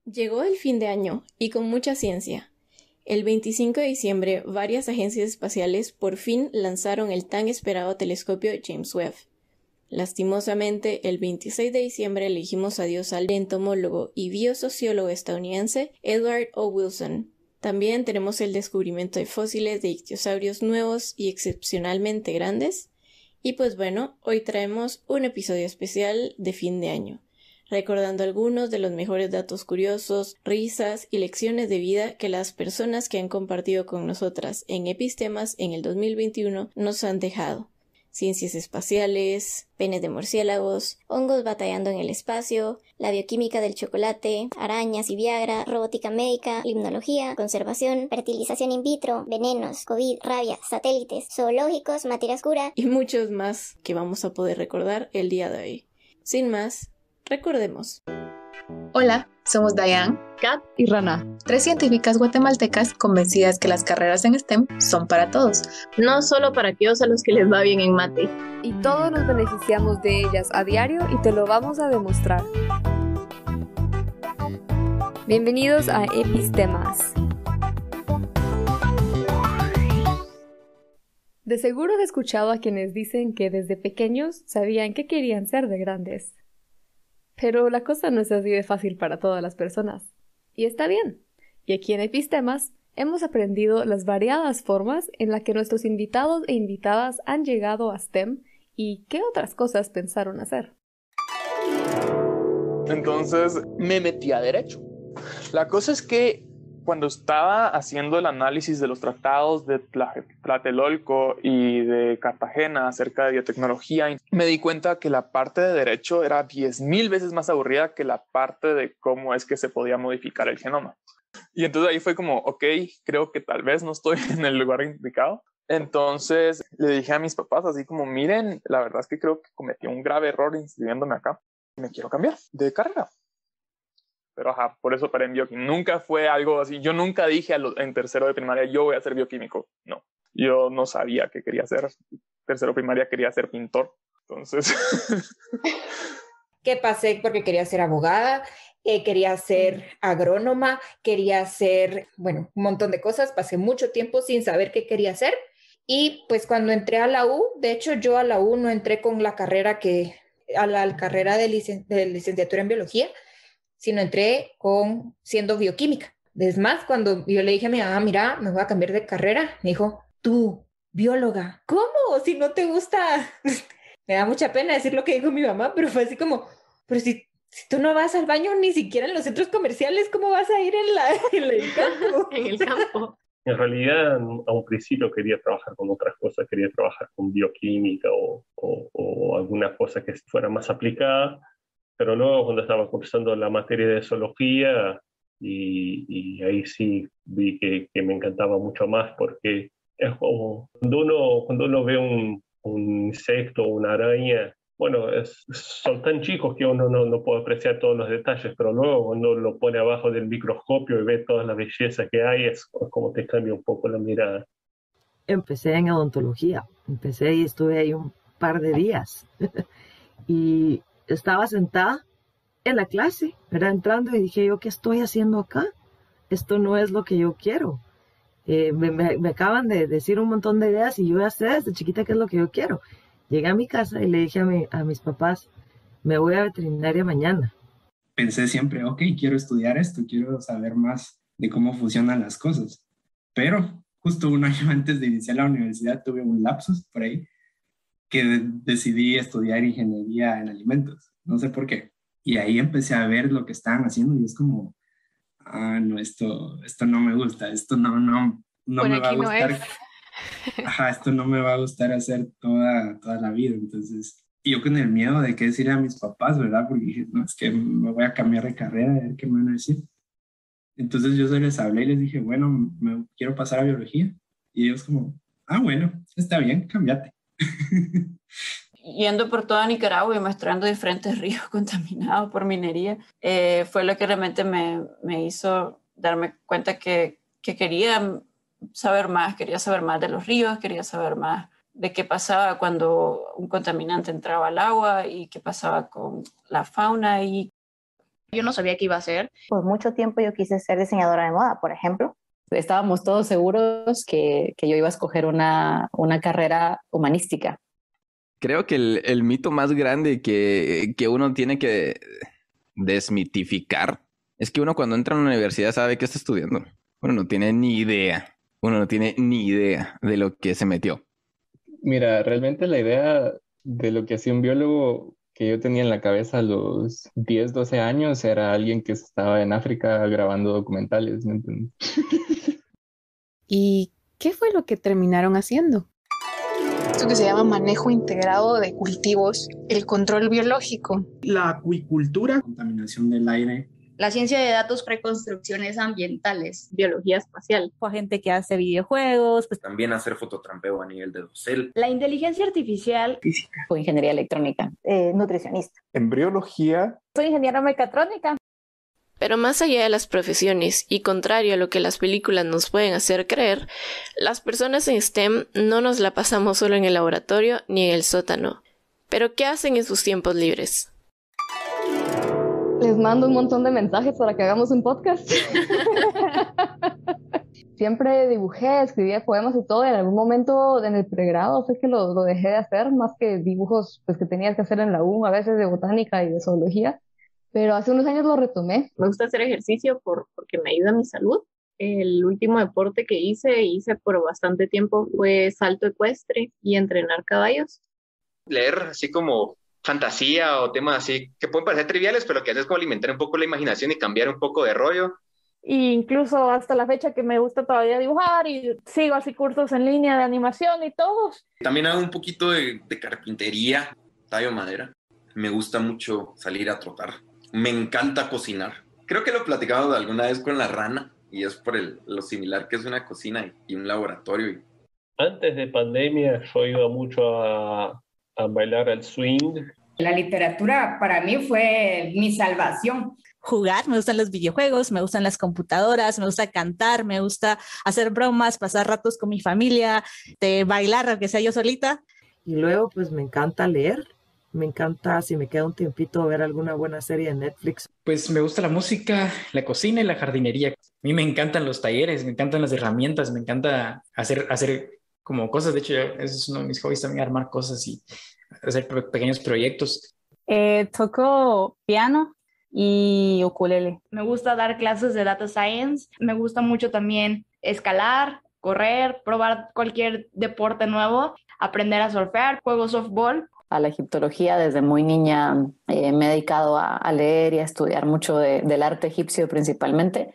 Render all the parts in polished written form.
Llegó el fin de año, y con mucha ciencia. El 25 de diciembre, varias agencias espaciales por fin lanzaron el tan esperado telescopio James Webb. Lastimosamente, el 26 de diciembre le dijimos adiós al entomólogo y biosociólogo estadounidense Edward O. Wilson. También tenemos el descubrimiento de fósiles de ictiosaurios nuevos y excepcionalmente grandes. Y pues bueno, hoy traemos un episodio especial de fin de año, recordando algunos de los mejores datos curiosos, risas y lecciones de vida que las personas que han compartido con nosotras en Epistemas en el 2021 nos han dejado. Ciencias espaciales, penes de murciélagos, hongos batallando en el espacio, la bioquímica del chocolate, arañas y Viagra, robótica médica, limnología, conservación, fertilización in vitro, venenos, COVID, rabia, satélites, zoológicos, materia oscura y muchos más que vamos a poder recordar el día de hoy. Sin más, recordemos. Hola, somos Dayan, Kat y Rana, 3 científicas guatemaltecas convencidas que las carreras en STEM son para todos, no solo para aquellos a los que les va bien en mate. Y todos nos beneficiamos de ellas a diario y te lo vamos a demostrar. Bienvenidos a Epistemas. De seguro has escuchado a quienes dicen que desde pequeños sabían qué querían ser de grandes. Pero la cosa no es así de fácil para todas las personas. Y está bien. Y aquí en Epistemas hemos aprendido las variadas formas en las que nuestros invitados e invitadas han llegado a STEM y qué otras cosas pensaron hacer. Entonces me metí a Derecho. La cosa es que cuando estaba haciendo el análisis de los tratados de Tlatelolco y de Cartagena acerca de biotecnología, me di cuenta que la parte de Derecho era 10,000 veces más aburrida que la parte de cómo es que se podía modificar el genoma. Y entonces ahí fue como, ok, creo que tal vez no estoy en el lugar indicado. Entonces le dije a mis papás así como, miren, la verdad es que creo que cometí un grave error inscribiéndome acá. Me quiero cambiar de carrera. Pero por eso paré en bioquímica. Nunca fue algo así. Yo nunca dije en tercero de primaria, yo voy a ser bioquímico. No, yo no sabía qué quería hacer. Tercero de primaria quería ser pintor. Entonces... ¿Qué pasé? Porque quería ser abogada, quería ser agrónoma, quería ser, bueno, un montón de cosas. Pasé mucho tiempo sin saber qué quería hacer. Y pues cuando entré a la U, de hecho yo a la U no entré con la carrera a la carrera de licenciatura en biología, sino entré siendo bioquímica. Es más, cuando yo le dije a mi mamá, mira, me voy a cambiar de carrera, me dijo, tú, bióloga, ¿cómo? Si no te gusta. Me da mucha pena decir lo que dijo mi mamá, pero fue así como, pero si tú no vas al baño ni siquiera en los centros comerciales, ¿cómo vas a ir en el campo? En el campo. En realidad, a un principio quería trabajar con otras cosas, quería trabajar con bioquímica o alguna cosa que fuera más aplicada. Pero luego cuando estaba cursando la materia de zoología y ahí sí vi que me encantaba mucho más porque es como cuando uno ve un insecto o una araña, bueno, son tan chicos que uno no puede apreciar todos los detalles, pero luego cuando lo pone abajo del microscopio y ve toda la belleza que hay, es como te cambia un poco la mirada. Empecé en odontología, empecé y estuve ahí un par de días y estaba sentada en la clase, ¿verdad? Entrando y dije yo, ¿qué estoy haciendo acá? Esto no es lo que yo quiero. Me acaban de decir un montón de ideas y yo ya sé desde chiquita qué es lo que yo quiero. Llegué a mi casa y le dije a mis papás, me voy a veterinaria mañana. Pensé siempre, ok, quiero estudiar esto, quiero saber más de cómo funcionan las cosas. Pero justo un año antes de iniciar la universidad tuve un lapsus por ahí que decidí estudiar ingeniería en alimentos. No sé por qué. Y ahí empecé a ver lo que estaban haciendo y es como, no, esto no me gusta, esto no me va a gustar. Esto no me va a gustar hacer toda la vida. Entonces, yo con el miedo de qué decir a mis papás, ¿verdad? Porque dije, no, es que me voy a cambiar de carrera, a ver qué me van a decir. Entonces yo se les hablé y les dije, bueno, me quiero pasar a biología. Y ellos como, bueno, está bien, cámbiate. Yendo por toda Nicaragua y mostrando diferentes ríos contaminados por minería, fue lo que realmente me hizo darme cuenta que quería saber más de los ríos, quería saber más de qué pasaba cuando un contaminante entraba al agua y qué pasaba con la fauna. Y Yo no sabía qué iba a hacer. Por mucho tiempo yo quise ser diseñadora de moda, por ejemplo. Estábamos todos seguros que yo iba a escoger una carrera humanística. Creo que el mito más grande que uno tiene que desmitificar es que uno cuando entra a una universidad sabe qué está estudiando. Uno no tiene ni idea. Uno no tiene ni idea de lo que se metió. Mira, realmente la idea de lo que hacía un biólogo que yo tenía en la cabeza a los 10, 12 años era alguien que estaba en África grabando documentales, ¿me entiendes? ¿Y qué fue lo que terminaron haciendo? Esto que se llama manejo integrado de cultivos, el control biológico. La acuicultura, contaminación del aire. La ciencia de datos, preconstrucciones ambientales, biología espacial. O gente que hace videojuegos. Pues también hacer fototrampeo a nivel de dosel. La inteligencia artificial. Física. O ingeniería electrónica. Nutricionista. Embriología. Soy ingeniera mecatrónica. Pero más allá de las profesiones, y contrario a lo que las películas nos pueden hacer creer, las personas en STEM no nos la pasamos solo en el laboratorio ni en el sótano. ¿Pero qué hacen en sus tiempos libres? Les mando un montón de mensajes para que hagamos un podcast. Siempre dibujé, escribía poemas y todo, y en algún momento en el pregrado fue que lo dejé de hacer, más que dibujos pues, que tenías que hacer en la U, a veces de botánica y de zoología. Pero hace unos años lo retomé. Me gusta hacer ejercicio porque me ayuda a mi salud. El último deporte que hice por bastante tiempo fue salto ecuestre y entrenar caballos. Leer así como fantasía o temas así que pueden parecer triviales, pero que haces como alimentar un poco la imaginación y cambiar un poco de rollo. Y incluso hasta la fecha que me gusta todavía dibujar y sigo así cursos en línea de animación y todo. También hago un poquito de carpintería, tallo madera. Me gusta mucho salir a trotar. Me encanta cocinar. Creo que lo he platicado alguna vez con la rana y es por lo similar que es una cocina y un laboratorio. Antes de pandemia yo iba mucho a bailar al swing. La literatura para mí fue mi salvación. Jugar, me gustan los videojuegos, me gustan las computadoras, me gusta cantar, me gusta hacer bromas, pasar ratos con mi familia, de bailar, aunque sea yo solita. Y luego pues me encanta leer. Me encanta, si me queda un tiempito, ver alguna buena serie de Netflix. Pues me gusta la música, la cocina y la jardinería. A mí me encantan los talleres, me encantan las herramientas, me encanta hacer como cosas. De hecho, eso es uno de mis hobbies también, armar cosas y hacer pequeños proyectos. Toco piano y ukulele. Me gusta dar clases de data science. Me gusta mucho también escalar, correr, probar cualquier deporte nuevo, aprender a surfear, juego softball. A la egiptología desde muy niña me he dedicado a leer y a estudiar mucho del arte egipcio principalmente.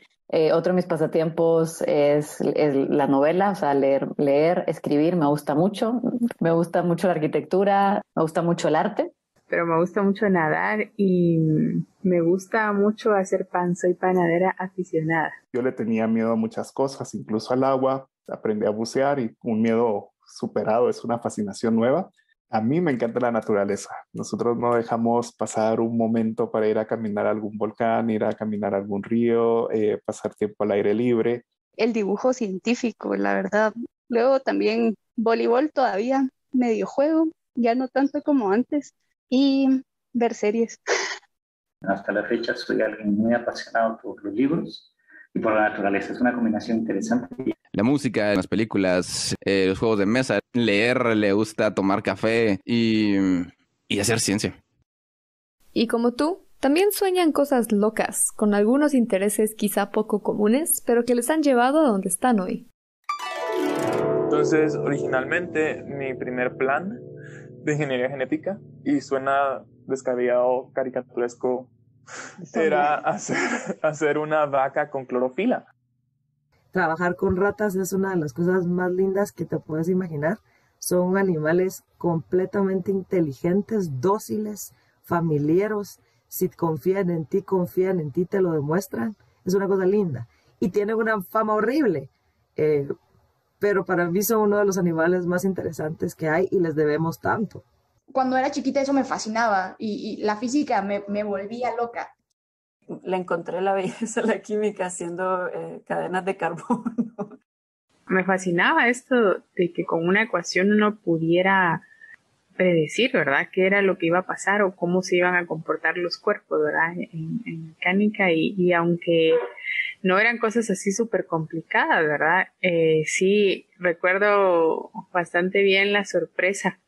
Otro de mis pasatiempos es la novela, o sea, leer, escribir, me gusta mucho. Me gusta mucho la arquitectura, me gusta mucho el arte. Pero me gusta mucho nadar y me gusta mucho hacer pan. Soy panadera aficionada. Yo le tenía miedo a muchas cosas, incluso al agua. Aprendí a bucear y un miedo superado es una fascinación nueva. A mí me encanta la naturaleza. Nosotros no dejamos pasar un momento para ir a caminar a algún volcán, ir a caminar a algún río, pasar tiempo al aire libre. El dibujo científico, la verdad. Luego también voleibol todavía, medio juego, ya no tanto como antes. Y ver series. Hasta la fecha soy alguien muy apasionado por los libros y por la naturaleza. Es una combinación interesante. La música, las películas, los juegos de mesa, leer, le gusta tomar café y hacer ciencia. Y como tú, también sueñan cosas locas, con algunos intereses quizá poco comunes, pero que les han llevado a donde están hoy. Entonces, originalmente, mi primer plan de ingeniería genética, y suena descabellado, caricaturesco, era hacer una vaca con clorofila. Trabajar con ratas es una de las cosas más lindas que te puedes imaginar. Son animales completamente inteligentes, dóciles, familiares. Si confían en ti, te lo demuestran. Es una cosa linda. Y tienen una fama horrible. Pero para mí son uno de los animales más interesantes que hay y les debemos tanto. Cuando era chiquita eso me fascinaba y la física me volvía loca. Le encontré la belleza a la química haciendo cadenas de carbono. Me fascinaba esto de que con una ecuación uno pudiera predecir, ¿verdad?, qué era lo que iba a pasar o cómo se iban a comportar los cuerpos, ¿verdad?, en mecánica, y aunque no eran cosas así súper complicadas, ¿verdad? Sí, recuerdo bastante bien la sorpresa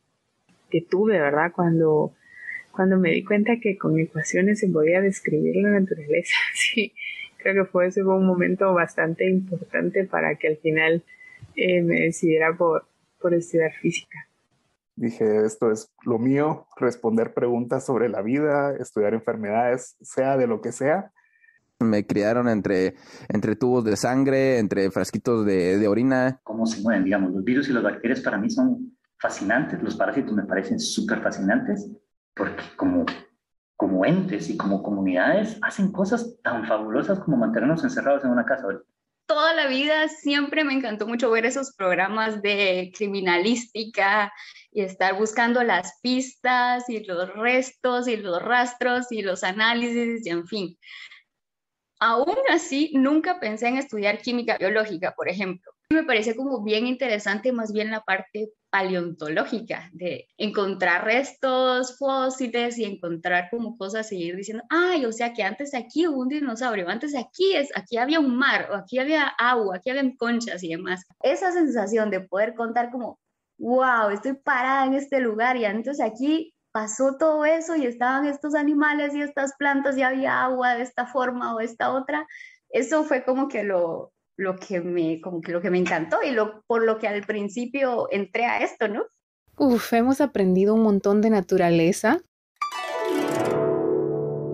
que tuve, ¿verdad?, cuando me di cuenta que con ecuaciones se podía describir la naturaleza. Sí, creo que ese fue un momento bastante importante para que al final me decidiera por estudiar física. Dije, esto es lo mío, responder preguntas sobre la vida, estudiar enfermedades, sea de lo que sea. Me criaron entre tubos de sangre, entre frasquitos de orina. Cómo se mueven, digamos, los virus y las bacterias para mí son fascinantes, los parásitos me parecen súper fascinantes, porque como entes y como comunidades hacen cosas tan fabulosas como mantenernos encerrados en una casa. Toda la vida siempre me encantó mucho ver esos programas de criminalística y estar buscando las pistas y los restos y los rastros y los análisis y en fin. Aún así, nunca pensé en estudiar química biológica, por ejemplo. Me parece como bien interesante más bien la parte paleontológica, de encontrar restos fósiles y encontrar como cosas y ir diciendo, ay, o sea que antes aquí hubo un dinosaurio, antes aquí había un mar, o aquí había agua, aquí había conchas y demás. Esa sensación de poder contar como, wow, estoy parada en este lugar y antes aquí pasó todo eso y estaban estos animales y estas plantas y había agua de esta forma o de esta otra, eso fue como que lo que me encantó y por lo que al principio entré a esto, ¿no? Hemos aprendido un montón de naturaleza.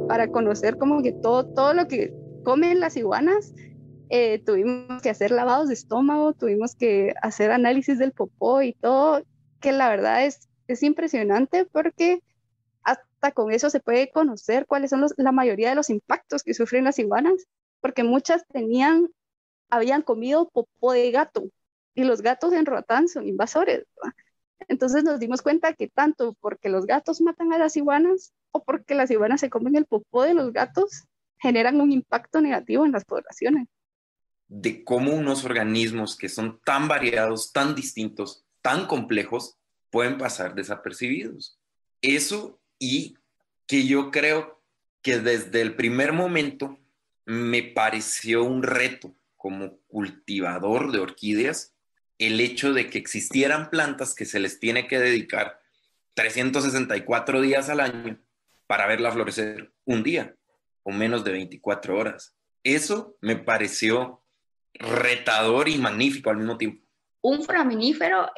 Para conocer como que todo lo que comen las iguanas, tuvimos que hacer lavados de estómago, tuvimos que hacer análisis del popó y todo, que la verdad es impresionante porque hasta con eso se puede conocer cuáles son la mayoría de los impactos que sufren las iguanas, porque muchas habían comido popó de gato y los gatos en Roatán son invasores, ¿verdad? Entonces nos dimos cuenta que tanto porque los gatos matan a las iguanas o porque las iguanas se comen el popó de los gatos generan un impacto negativo en las poblaciones. De cómo unos organismos que son tan variados, tan distintos, tan complejos, pueden pasar desapercibidos. Eso, y que yo creo que desde el primer momento me pareció un reto como cultivador de orquídeas, el hecho de que existieran plantas que se les tiene que dedicar 364 días al año para verla florecer un día o menos de 24 horas. Eso me pareció retador y magnífico al mismo tiempo. Un foraminífero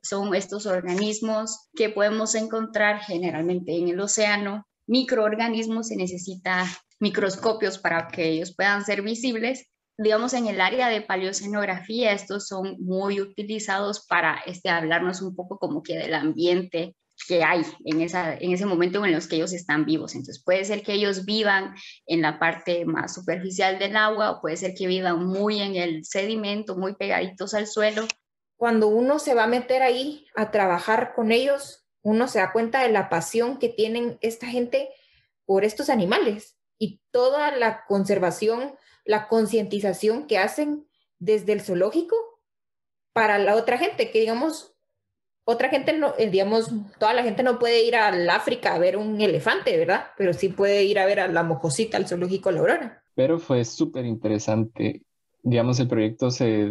son estos organismos que podemos encontrar generalmente en el océano. Microorganismos, se necesita microscopios para que ellos puedan ser visibles. Digamos, en el área de paleoceanografía, estos son muy utilizados para hablarnos un poco como que del ambiente que hay en ese momento en los que ellos están vivos. Entonces puede ser que ellos vivan en la parte más superficial del agua o puede ser que vivan muy en el sedimento, muy pegaditos al suelo. Cuando uno se va a meter ahí a trabajar con ellos, uno se da cuenta de la pasión que tienen esta gente por estos animales y toda la conservación, la concientización que hacen desde el zoológico para la otra gente, que digamos, otra gente no, digamos, toda la gente no puede ir al África a ver un elefante, ¿verdad? Pero sí puede ir a ver a la mocosita, al zoológico La Aurora. Pero fue súper interesante. Digamos, el proyecto se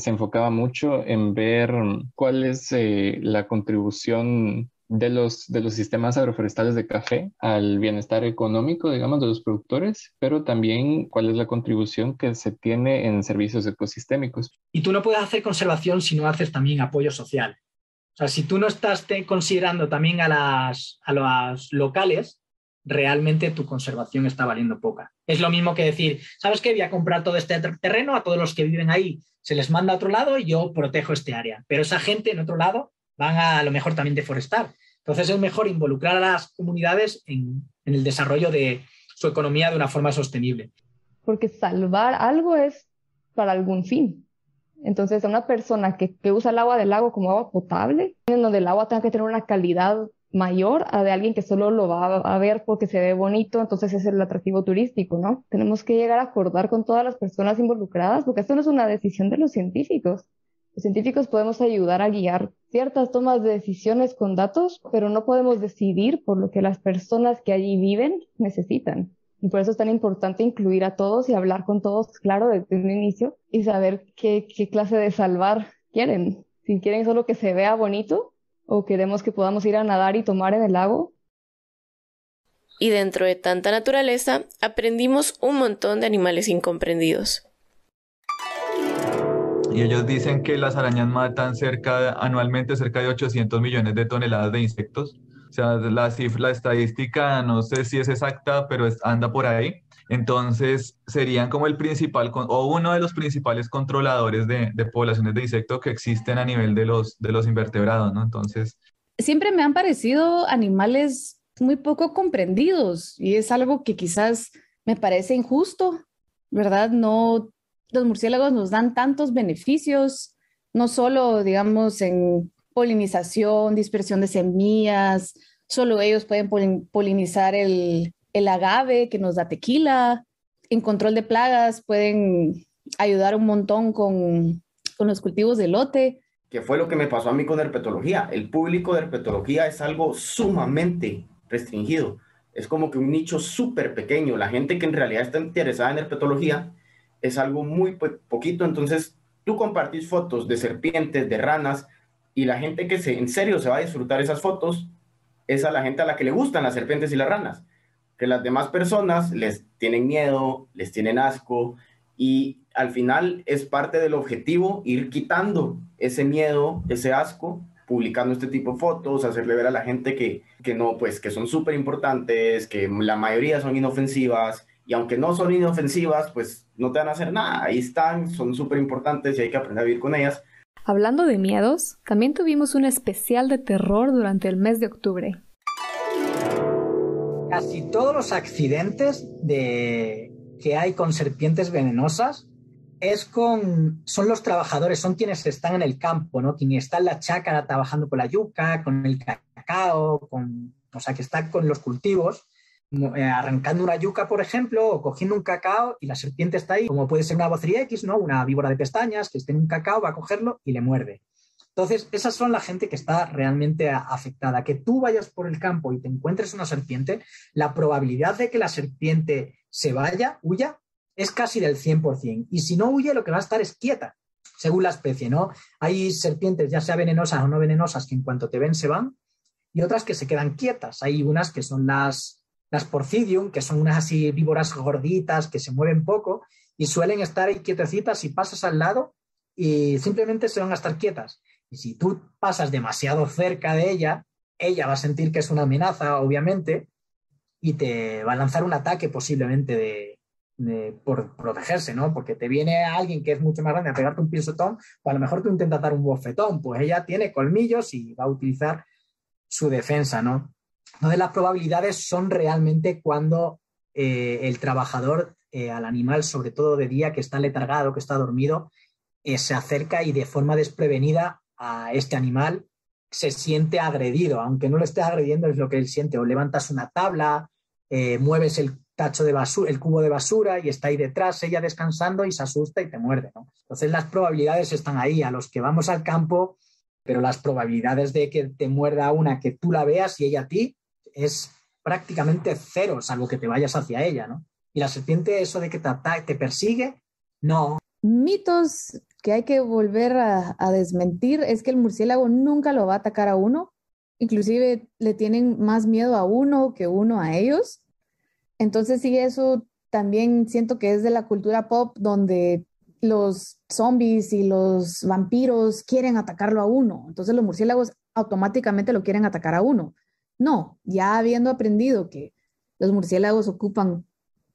enfocaba mucho en ver cuál es la contribución de los sistemas agroforestales de café al bienestar económico, digamos, de los productores, pero también cuál es la contribución que se tiene en servicios ecosistémicos. Y tú no puedes hacer conservación si no haces también apoyo social. O sea, si tú no estás considerando también a las locales, realmente tu conservación está valiendo poca. Es lo mismo que decir, ¿sabes qué? Voy a comprar todo este terreno, a todos los que viven ahí se les manda a otro lado y yo protejo este área. Pero esa gente en otro lado van a lo mejor también deforestar. Entonces es mejor involucrar a las comunidades en el desarrollo de su economía de una forma sostenible. Porque salvar algo es para algún fin. Entonces, una persona que usa el agua del lago como agua potable, en donde el agua tenga que tener una calidad mayor a de alguien que solo lo va a ver porque se ve bonito, entonces ese es el atractivo turístico, ¿no? Tenemos que llegar a acordar con todas las personas involucradas, porque esto no es una decisión de los científicos, Los científicos podemos ayudar a guiar ciertas tomas de decisiones con datos, pero no podemos decidir por lo que las personas que allí viven necesitan. Y por eso es tan importante incluir a todos y hablar con todos, claro, desde un inicio, y saber qué clase de salvar quieren. Si quieren solo que se vea bonito, o queremos que podamos ir a nadar y tomar en el lago. Y dentro de tanta naturaleza, aprendimos un montón de animales incomprendidos. Y ellos dicen que las arañas matan anualmente cerca de 800 millones de toneladas de insectos. O sea, la estadística no sé si es exacta, pero anda por ahí. Entonces, serían como el principal o uno de los principales controladores de poblaciones de insectos que existen a nivel de los invertebrados, ¿no? Entonces, siempre me han parecido animales muy poco comprendidos y es algo que quizás me parece injusto, ¿verdad? No, los murciélagos nos dan tantos beneficios, no solo, digamos, en polinización, dispersión de semillas, solo ellos pueden polinizar el agave que nos da tequila, en control de plagas pueden ayudar un montón con los cultivos de elote. Que fue lo que me pasó a mí con herpetología. El público de herpetología es algo sumamente restringido. Es como que un nicho súper pequeño. La gente que en realidad está interesada en herpetología es algo muy poquito. Entonces, tú compartís fotos de serpientes, de ranas, y la gente que en serio se va a disfrutar esas fotos es a la gente a la que le gustan las serpientes y las ranas. Que las demás personas les tienen miedo, les tienen asco, y al final es parte del objetivo ir quitando ese miedo, ese asco, publicando este tipo de fotos, hacerle ver a la gente que no, pues que son súper importantes, que la mayoría son inofensivas, y aunque no son inofensivas, pues no te van a hacer nada, ahí están, son súper importantes y hay que aprender a vivir con ellas. Hablando de miedos, también tuvimos un especial de terror durante el mes de octubre. Casi todos los accidentes que hay con serpientes venenosas son los trabajadores, son quienes están en el campo, ¿no? Quien está en la chácara trabajando con la yuca, con el cacao, o sea, que está con los cultivos, arrancando una yuca, por ejemplo, o cogiendo un cacao y la serpiente está ahí, como puede ser una Bothriechis, ¿no? Una víbora de pestañas que esté en un cacao, va a cogerlo y le muerde. Entonces, esas son la gente que está realmente afectada. Que tú vayas por el campo y te encuentres una serpiente, la probabilidad de que la serpiente se huya, es casi del 100%. Y si no huye, lo que va a estar es quieta, según la especie, ¿no? Hay serpientes, ya sea venenosas o no venenosas, que en cuanto te ven se van, y otras que se quedan quietas. Hay unas que son las Porcidium, que son unas así víboras gorditas que se mueven poco y suelen estar ahí quietecitas y pasas al lado y simplemente se van a estar quietas. Y si tú pasas demasiado cerca de ella va a sentir que es una amenaza, obviamente, y te va a lanzar un ataque posiblemente por protegerse, ¿no? Porque te viene alguien que es mucho más grande a pegarte un pisotón, o a lo mejor tú intentas dar un bofetón, pues ella tiene colmillos y va a utilizar su defensa, ¿no? Entonces las probabilidades son realmente cuando el trabajador al animal, sobre todo de día, que está letargado, que está dormido, se acerca y de forma desprevenida a este animal se siente agredido, aunque no lo estés agrediendo, es lo que él siente. O levantas una tabla, mueves el tacho de basura, el cubo de basura y está ahí detrás ella descansando y se asusta y te muerde, ¿no? Entonces las probabilidades están ahí, a los que vamos al campo, pero las probabilidades de que te muerda una, que tú la veas y ella a ti, es prácticamente cero, salvo que te vayas hacia ella, ¿no? Y la serpiente, eso de que te persigue, no. Mitos que hay que volver a desmentir es que el murciélago nunca lo va a atacar a uno, inclusive le tienen más miedo a uno que uno a ellos. Entonces sí, eso también siento que es de la cultura pop, donde los zombies y los vampiros quieren atacarlo a uno, entonces los murciélagos automáticamente lo quieren atacar a uno. No, ya habiendo aprendido que los murciélagos ocupan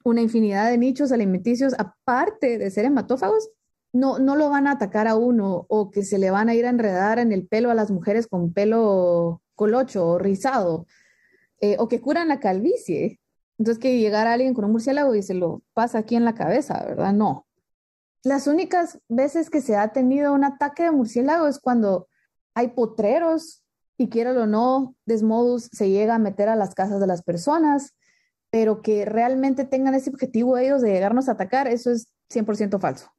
una infinidad de nichos alimenticios, aparte de ser hematófagos, no lo van a atacar a uno, o que se le van a ir a enredar en el pelo a las mujeres con pelo colocho o rizado, o que curan la calvicie. Entonces que llegara alguien con un murciélago y se lo pasa aquí en la cabeza, ¿verdad? No. Las únicas veces que se ha tenido un ataque de murciélago es cuando hay potreros y, quiéralo o no, Desmodus se llega a meter a las casas de las personas, pero que realmente tengan ese objetivo ellos de llegarnos a atacar, eso es 100% falso.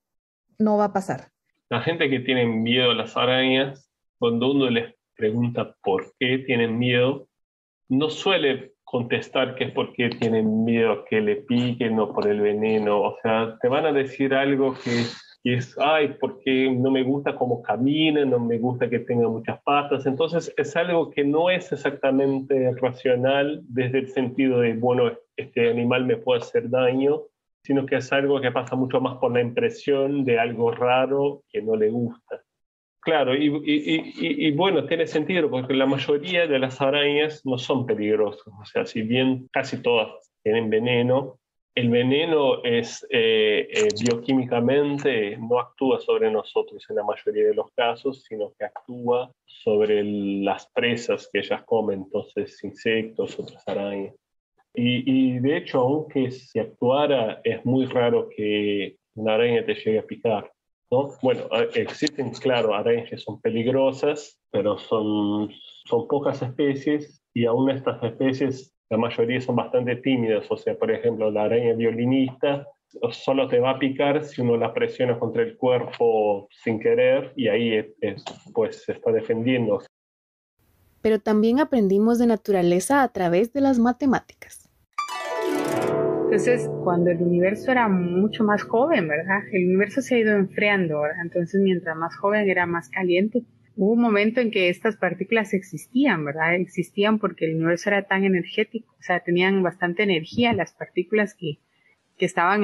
No va a pasar. La gente que tiene miedo a las arañas, cuando uno les pregunta por qué tienen miedo, no suele contestar que es porque tienen miedo a que le piquen o por el veneno. O sea, te van a decir algo que es, ay, porque no me gusta cómo camina, no me gusta que tenga muchas patas. Entonces es algo que no es exactamente racional desde el sentido de, bueno, este animal me puede hacer daño, sino que es algo que pasa mucho más por la impresión de algo raro que no le gusta. Claro, y bueno, tiene sentido porque la mayoría de las arañas no son peligrosas. O sea, si bien casi todas tienen veneno, el veneno es bioquímicamente no actúa sobre nosotros en la mayoría de los casos, sino que actúa sobre las presas que ellas comen, entonces insectos, otras arañas. Y de hecho, aunque si actuara, es muy raro que una araña te llegue a picar, ¿no? Bueno, existen, claro, arañas que son peligrosas, pero son pocas especies, y aún estas especies, la mayoría son bastante tímidas. O sea, por ejemplo, la araña violinista solo te va a picar si uno la presiona contra el cuerpo sin querer, y ahí pues se está defendiendo. Pero también aprendimos de naturaleza a través de las matemáticas. Entonces, cuando el universo era mucho más joven, ¿verdad? El universo se ha ido enfriando, ¿verdad? Entonces, mientras más joven era más caliente. Hubo un momento en que estas partículas existían, ¿verdad? Existían porque el universo era tan energético, o sea, tenían bastante energía las partículas que estaban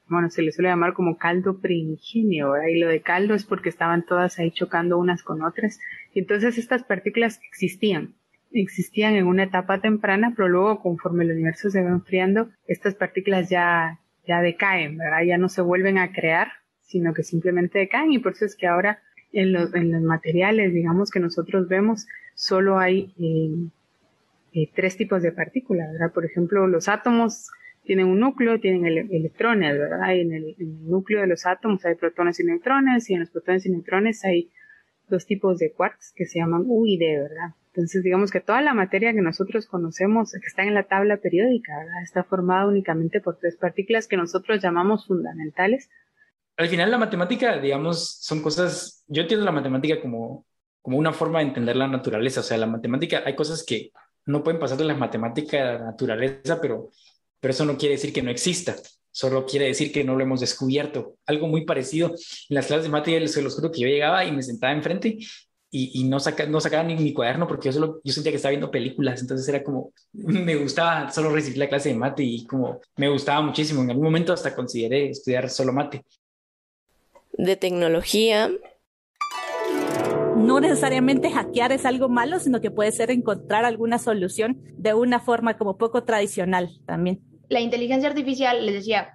bueno, se les suele llamar como caldo primigenio, ¿verdad? Y lo de caldo es porque estaban todas ahí chocando unas con otras. Y entonces estas partículas existían en una etapa temprana, pero luego conforme el universo se va enfriando, estas partículas ya decaen, ¿verdad? Ya no se vuelven a crear, sino que simplemente decaen, y por eso es que ahora en los materiales, digamos, que nosotros vemos, solo hay 3 tipos de partículas, ¿verdad? Por ejemplo, los átomos tienen un núcleo, tienen electrones, ¿verdad? Y en el núcleo de los átomos hay protones y neutrones, y en los protones y neutrones hay 2 tipos de quarks que se llaman U y D, ¿verdad? Entonces, digamos que toda la materia que nosotros conocemos, que está en la tabla periódica, ¿verdad? Está formada únicamente por 3 partículas que nosotros llamamos fundamentales. Al final la matemática, digamos, son cosas, yo entiendo la matemática como una forma de entender la naturaleza. O sea, la matemática, hay cosas que no pueden pasar de la matemática de la naturaleza, pero eso no quiere decir que no exista. Solo quiere decir que no lo hemos descubierto. Algo muy parecido. En las clases de matemática, se los juro que yo llegaba y me sentaba enfrente y no sacaba ni mi cuaderno porque yo sentía que estaba viendo películas. Entonces era como, me gustaba solo recibir la clase de mate y como me gustaba muchísimo. En algún momento hasta consideré estudiar solo mate. De tecnología. No necesariamente hackear es algo malo, sino que puede ser encontrar alguna solución de una forma como poco tradicional también. La inteligencia artificial, les decía,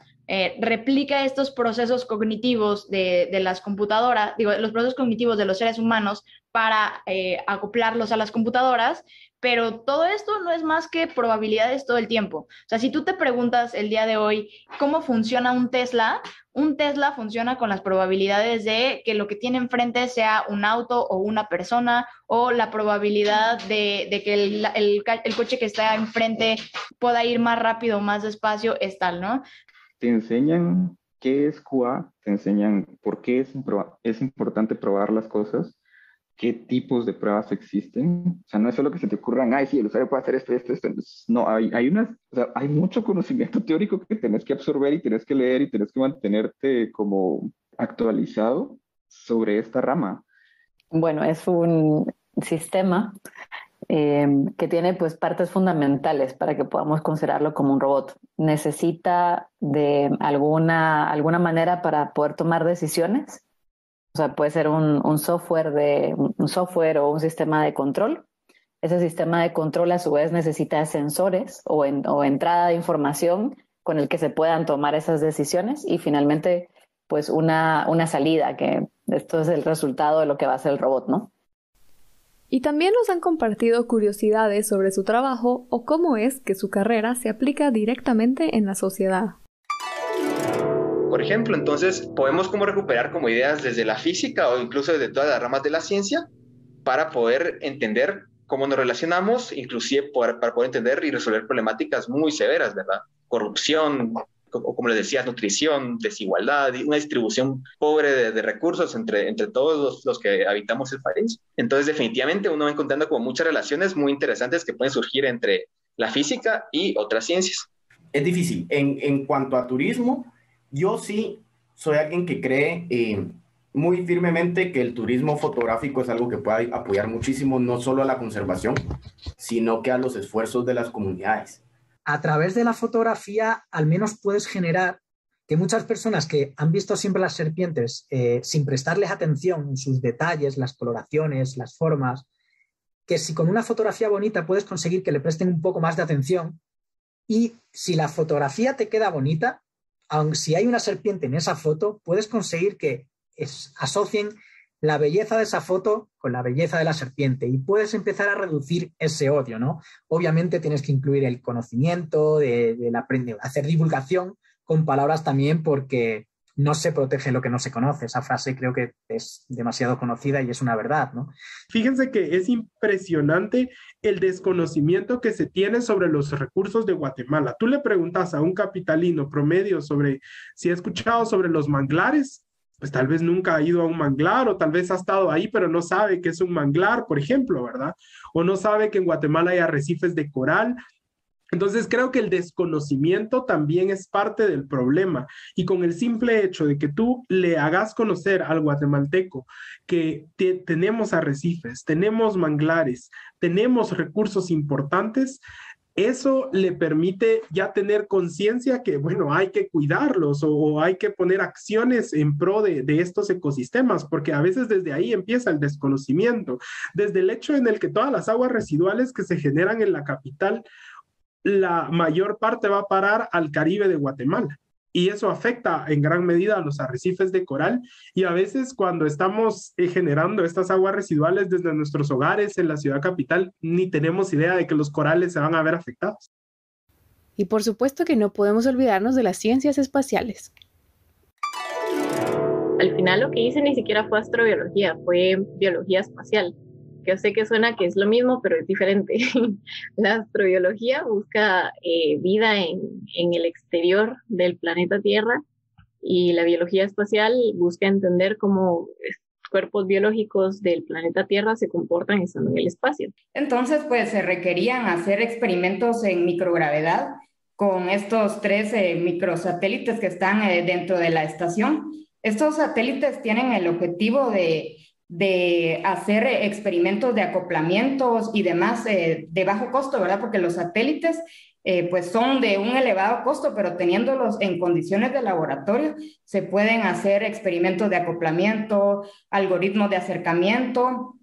replica estos procesos cognitivos de las computadoras, los procesos cognitivos de los seres humanos para acoplarlos a las computadoras, pero todo esto no es más que probabilidades todo el tiempo. O sea, si tú te preguntas el día de hoy cómo funciona un Tesla funciona con las probabilidades de que lo que tiene enfrente sea un auto o una persona, o la probabilidad de que el coche que está enfrente pueda ir más rápido o más despacio es tal, ¿no? Te enseñan qué es QA, te enseñan por qué es importante probar las cosas, qué tipos de pruebas existen. O sea, no es solo que se te ocurran, ay, sí, el usuario puede hacer esto. No, hay mucho conocimiento teórico que tenés que absorber y tenés que leer y tenés que mantenerte como actualizado sobre esta rama. Bueno, es un sistema que tiene pues partes fundamentales para que podamos considerarlo como un robot. Necesita de alguna manera para poder tomar decisiones. O sea, puede ser un software o un sistema de control. Ese sistema de control a su vez necesita sensores o entrada de información con el que se puedan tomar esas decisiones, y finalmente pues una salida, que esto es el resultado de lo que va a hacer el robot, ¿no? Y también nos han compartido curiosidades sobre su trabajo o cómo es que su carrera se aplica directamente en la sociedad. Por ejemplo, entonces podemos como recuperar como ideas desde la física o incluso desde todas las ramas de la ciencia para poder entender cómo nos relacionamos, inclusive para poder entender y resolver problemáticas muy severas, ¿verdad? Corrupción, como les decía, nutrición, desigualdad, una distribución pobre de recursos entre todos los que habitamos el país. Entonces, definitivamente uno va encontrando como muchas relaciones muy interesantes que pueden surgir entre la física y otras ciencias. Es difícil. En cuanto a turismo, yo sí soy alguien que cree muy firmemente que el turismo fotográfico es algo que puede apoyar muchísimo, no solo a la conservación, sino que a los esfuerzos de las comunidades. A través de la fotografía, al menos puedes generar que muchas personas que han visto siempre las serpientes sin prestarles atención en sus detalles, las coloraciones, las formas, que si con una fotografía bonita puedes conseguir que le presten un poco más de atención, y si la fotografía te queda bonita, aun si hay una serpiente en esa foto, puedes conseguir que asocien la belleza de esa foto con la belleza de la serpiente y puedes empezar a reducir ese odio, ¿no? Obviamente tienes que incluir el conocimiento, hacer divulgación con palabras también, porque no se protege lo que no se conoce. Esa frase creo que es demasiado conocida y es una verdad, ¿no? Fíjense que es impresionante el desconocimiento que se tiene sobre los recursos de Guatemala. Tú le preguntas a un capitalino promedio sobre si ha escuchado sobre los manglares, pues tal vez nunca ha ido a un manglar, o tal vez ha estado ahí, pero no sabe qué es un manglar, por ejemplo, ¿verdad? O no sabe que en Guatemala hay arrecifes de coral. Entonces creo que el desconocimiento también es parte del problema, y con el simple hecho de que tú le hagas conocer al guatemalteco que tenemos arrecifes, tenemos manglares, tenemos recursos importantes, eso le permite ya tener conciencia que, bueno, hay que cuidarlos o hay que poner acciones en pro de estos ecosistemas, porque a veces desde ahí empieza el desconocimiento, desde el hecho en el que todas las aguas residuales que se generan en la capital, la mayor parte va a parar al Caribe de Guatemala. Y eso afecta en gran medida a los arrecifes de coral, y a veces cuando estamos generando estas aguas residuales desde nuestros hogares en la ciudad capital, ni tenemos idea de que los corales se van a ver afectados. Y por supuesto que no podemos olvidarnos de las ciencias espaciales. Al final lo que hice ni siquiera fue astrobiología, fue biología espacial. Yo sé que suena que es lo mismo, pero es diferente. La astrobiología busca vida en el exterior del planeta Tierra, y la biología espacial busca entender cómo cuerpos biológicos del planeta Tierra se comportan estando en el espacio. Entonces, pues se requerían hacer experimentos en microgravedad con estos 3 microsatélites que están dentro de la estación. Estos satélites tienen el objetivo de hacer experimentos de acoplamientos y demás de bajo costo, ¿verdad? Porque los satélites pues son de un elevado costo, pero teniéndolos en condiciones de laboratorio, se pueden hacer experimentos de acoplamiento, algoritmos de acercamiento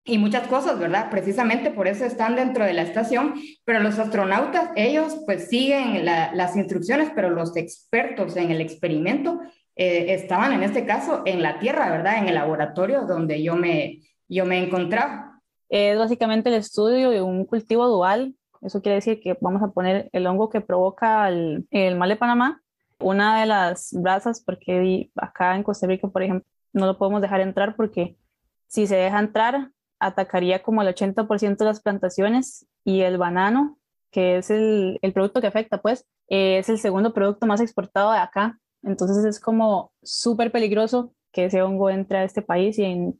y muchas cosas, ¿verdad? Precisamente por eso están dentro de la estación, pero los astronautas, ellos pues siguen las instrucciones, pero los expertos en el experimento estaban en este caso en la Tierra, ¿verdad? En el laboratorio donde yo me encontraba. Es básicamente el estudio de un cultivo dual. Eso quiere decir que vamos a poner el hongo que provoca el mal de Panamá, una de las brasas, porque acá en Costa Rica, por ejemplo, no lo podemos dejar entrar, porque si se deja entrar, atacaría como el 80% de las plantaciones, y el banano, que es el producto que afecta, pues, es el segundo producto más exportado de acá. Entonces es como súper peligroso que ese hongo entre a este país y en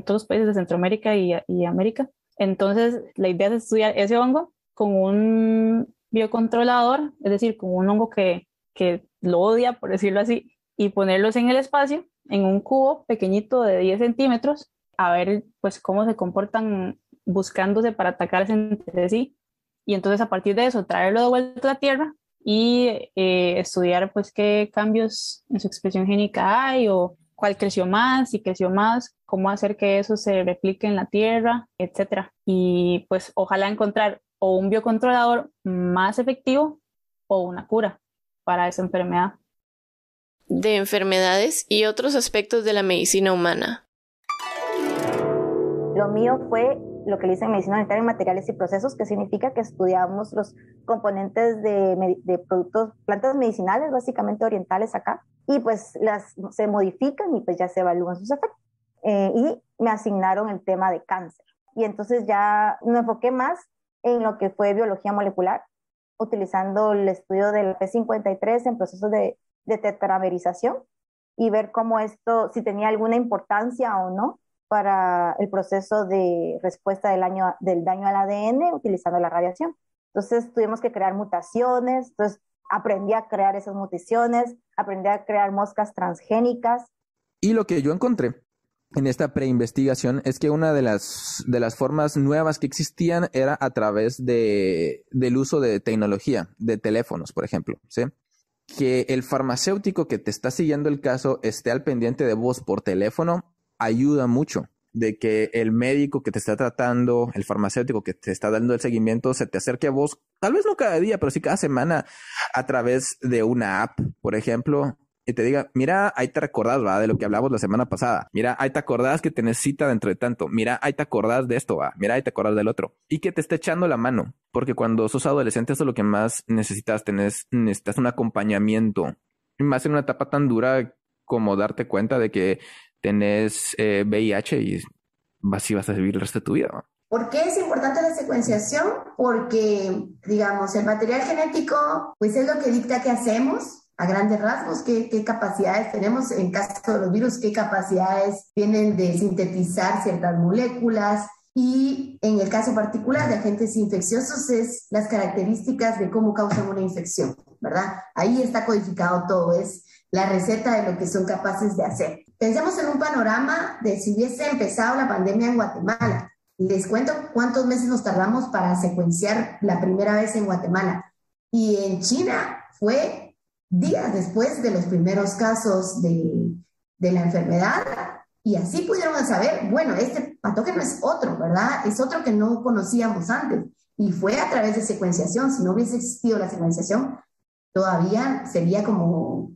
todos los países de Centroamérica y América. Entonces la idea es estudiar ese hongo con un biocontrolador, es decir, con un hongo que lo odia, por decirlo así, y ponerlos en el espacio, en un cubo pequeñito de 10 centímetros, a ver pues cómo se comportan buscándose para atacarse entre sí, y entonces a partir de eso traerlo de vuelta a la Tierra y estudiar pues qué cambios en su expresión génica hay, o cuál creció más, si creció más, cómo hacer que eso se replique en la Tierra, etcétera. Y pues ojalá encontrar o un biocontrolador más efectivo o una cura para esa enfermedad. De enfermedades y otros aspectos de la medicina humana. Lo mío fue lo que le hice en medicina sanitaria en materiales y procesos, que significa que estudiamos los componentes de productos, plantas medicinales, básicamente orientales acá, y pues se modifican y pues ya se evalúan sus efectos. Y me asignaron el tema de cáncer. Y entonces ya me enfoqué más en lo que fue biología molecular, utilizando el estudio del P53 en procesos de tetramerización y ver cómo esto, si tenía alguna importancia o no para el proceso de respuesta del daño al ADN utilizando la radiación. Entonces tuvimos que crear mutaciones, entonces aprendí a crear esas mutaciones, aprendí a crear moscas transgénicas. Y lo que yo encontré en esta preinvestigación es que una de las formas nuevas que existían era a través del uso de tecnología, de teléfonos, por ejemplo, ¿sí? Que el farmacéutico que te está siguiendo el caso esté al pendiente de vos por teléfono ayuda mucho. De que el médico que te está tratando, el farmacéutico que te está dando el seguimiento, se te acerque a vos, tal vez no cada día, pero sí cada semana, a través de una app, por ejemplo, y te diga, mira, ahí te recordás, va, de lo que hablamos la semana pasada. Mira, ahí te acordás que tenés cita dentro de tanto. Mira, ahí te acordás de esto, va. Mira, ahí te acordás del otro. Y que te esté echando la mano. Porque cuando sos adolescente, eso es lo que más necesitas. Necesitas un acompañamiento. Y más en una etapa tan dura como darte cuenta de que tenés VIH y así vas a vivir el resto de tu vida, ¿no? ¿Por qué es importante la secuenciación? Porque, digamos, el material genético, pues es lo que dicta qué hacemos a grandes rasgos, qué capacidades tenemos. En caso de los virus, qué capacidades tienen de sintetizar ciertas moléculas. Y en el caso particular de agentes infecciosos es las características de cómo causan una infección, ¿verdad? Ahí está codificado todo, es la receta de lo que son capaces de hacer. Pensemos en un panorama de si hubiese empezado la pandemia en Guatemala. Les cuento cuántos meses nos tardamos para secuenciar la primera vez en Guatemala. Y en China fue días después de los primeros casos de la enfermedad. Y así pudieron saber, bueno, este patógeno es otro, ¿verdad? Es otro que no conocíamos antes. Y fue a través de secuenciación. Si no hubiese existido la secuenciación, todavía sería como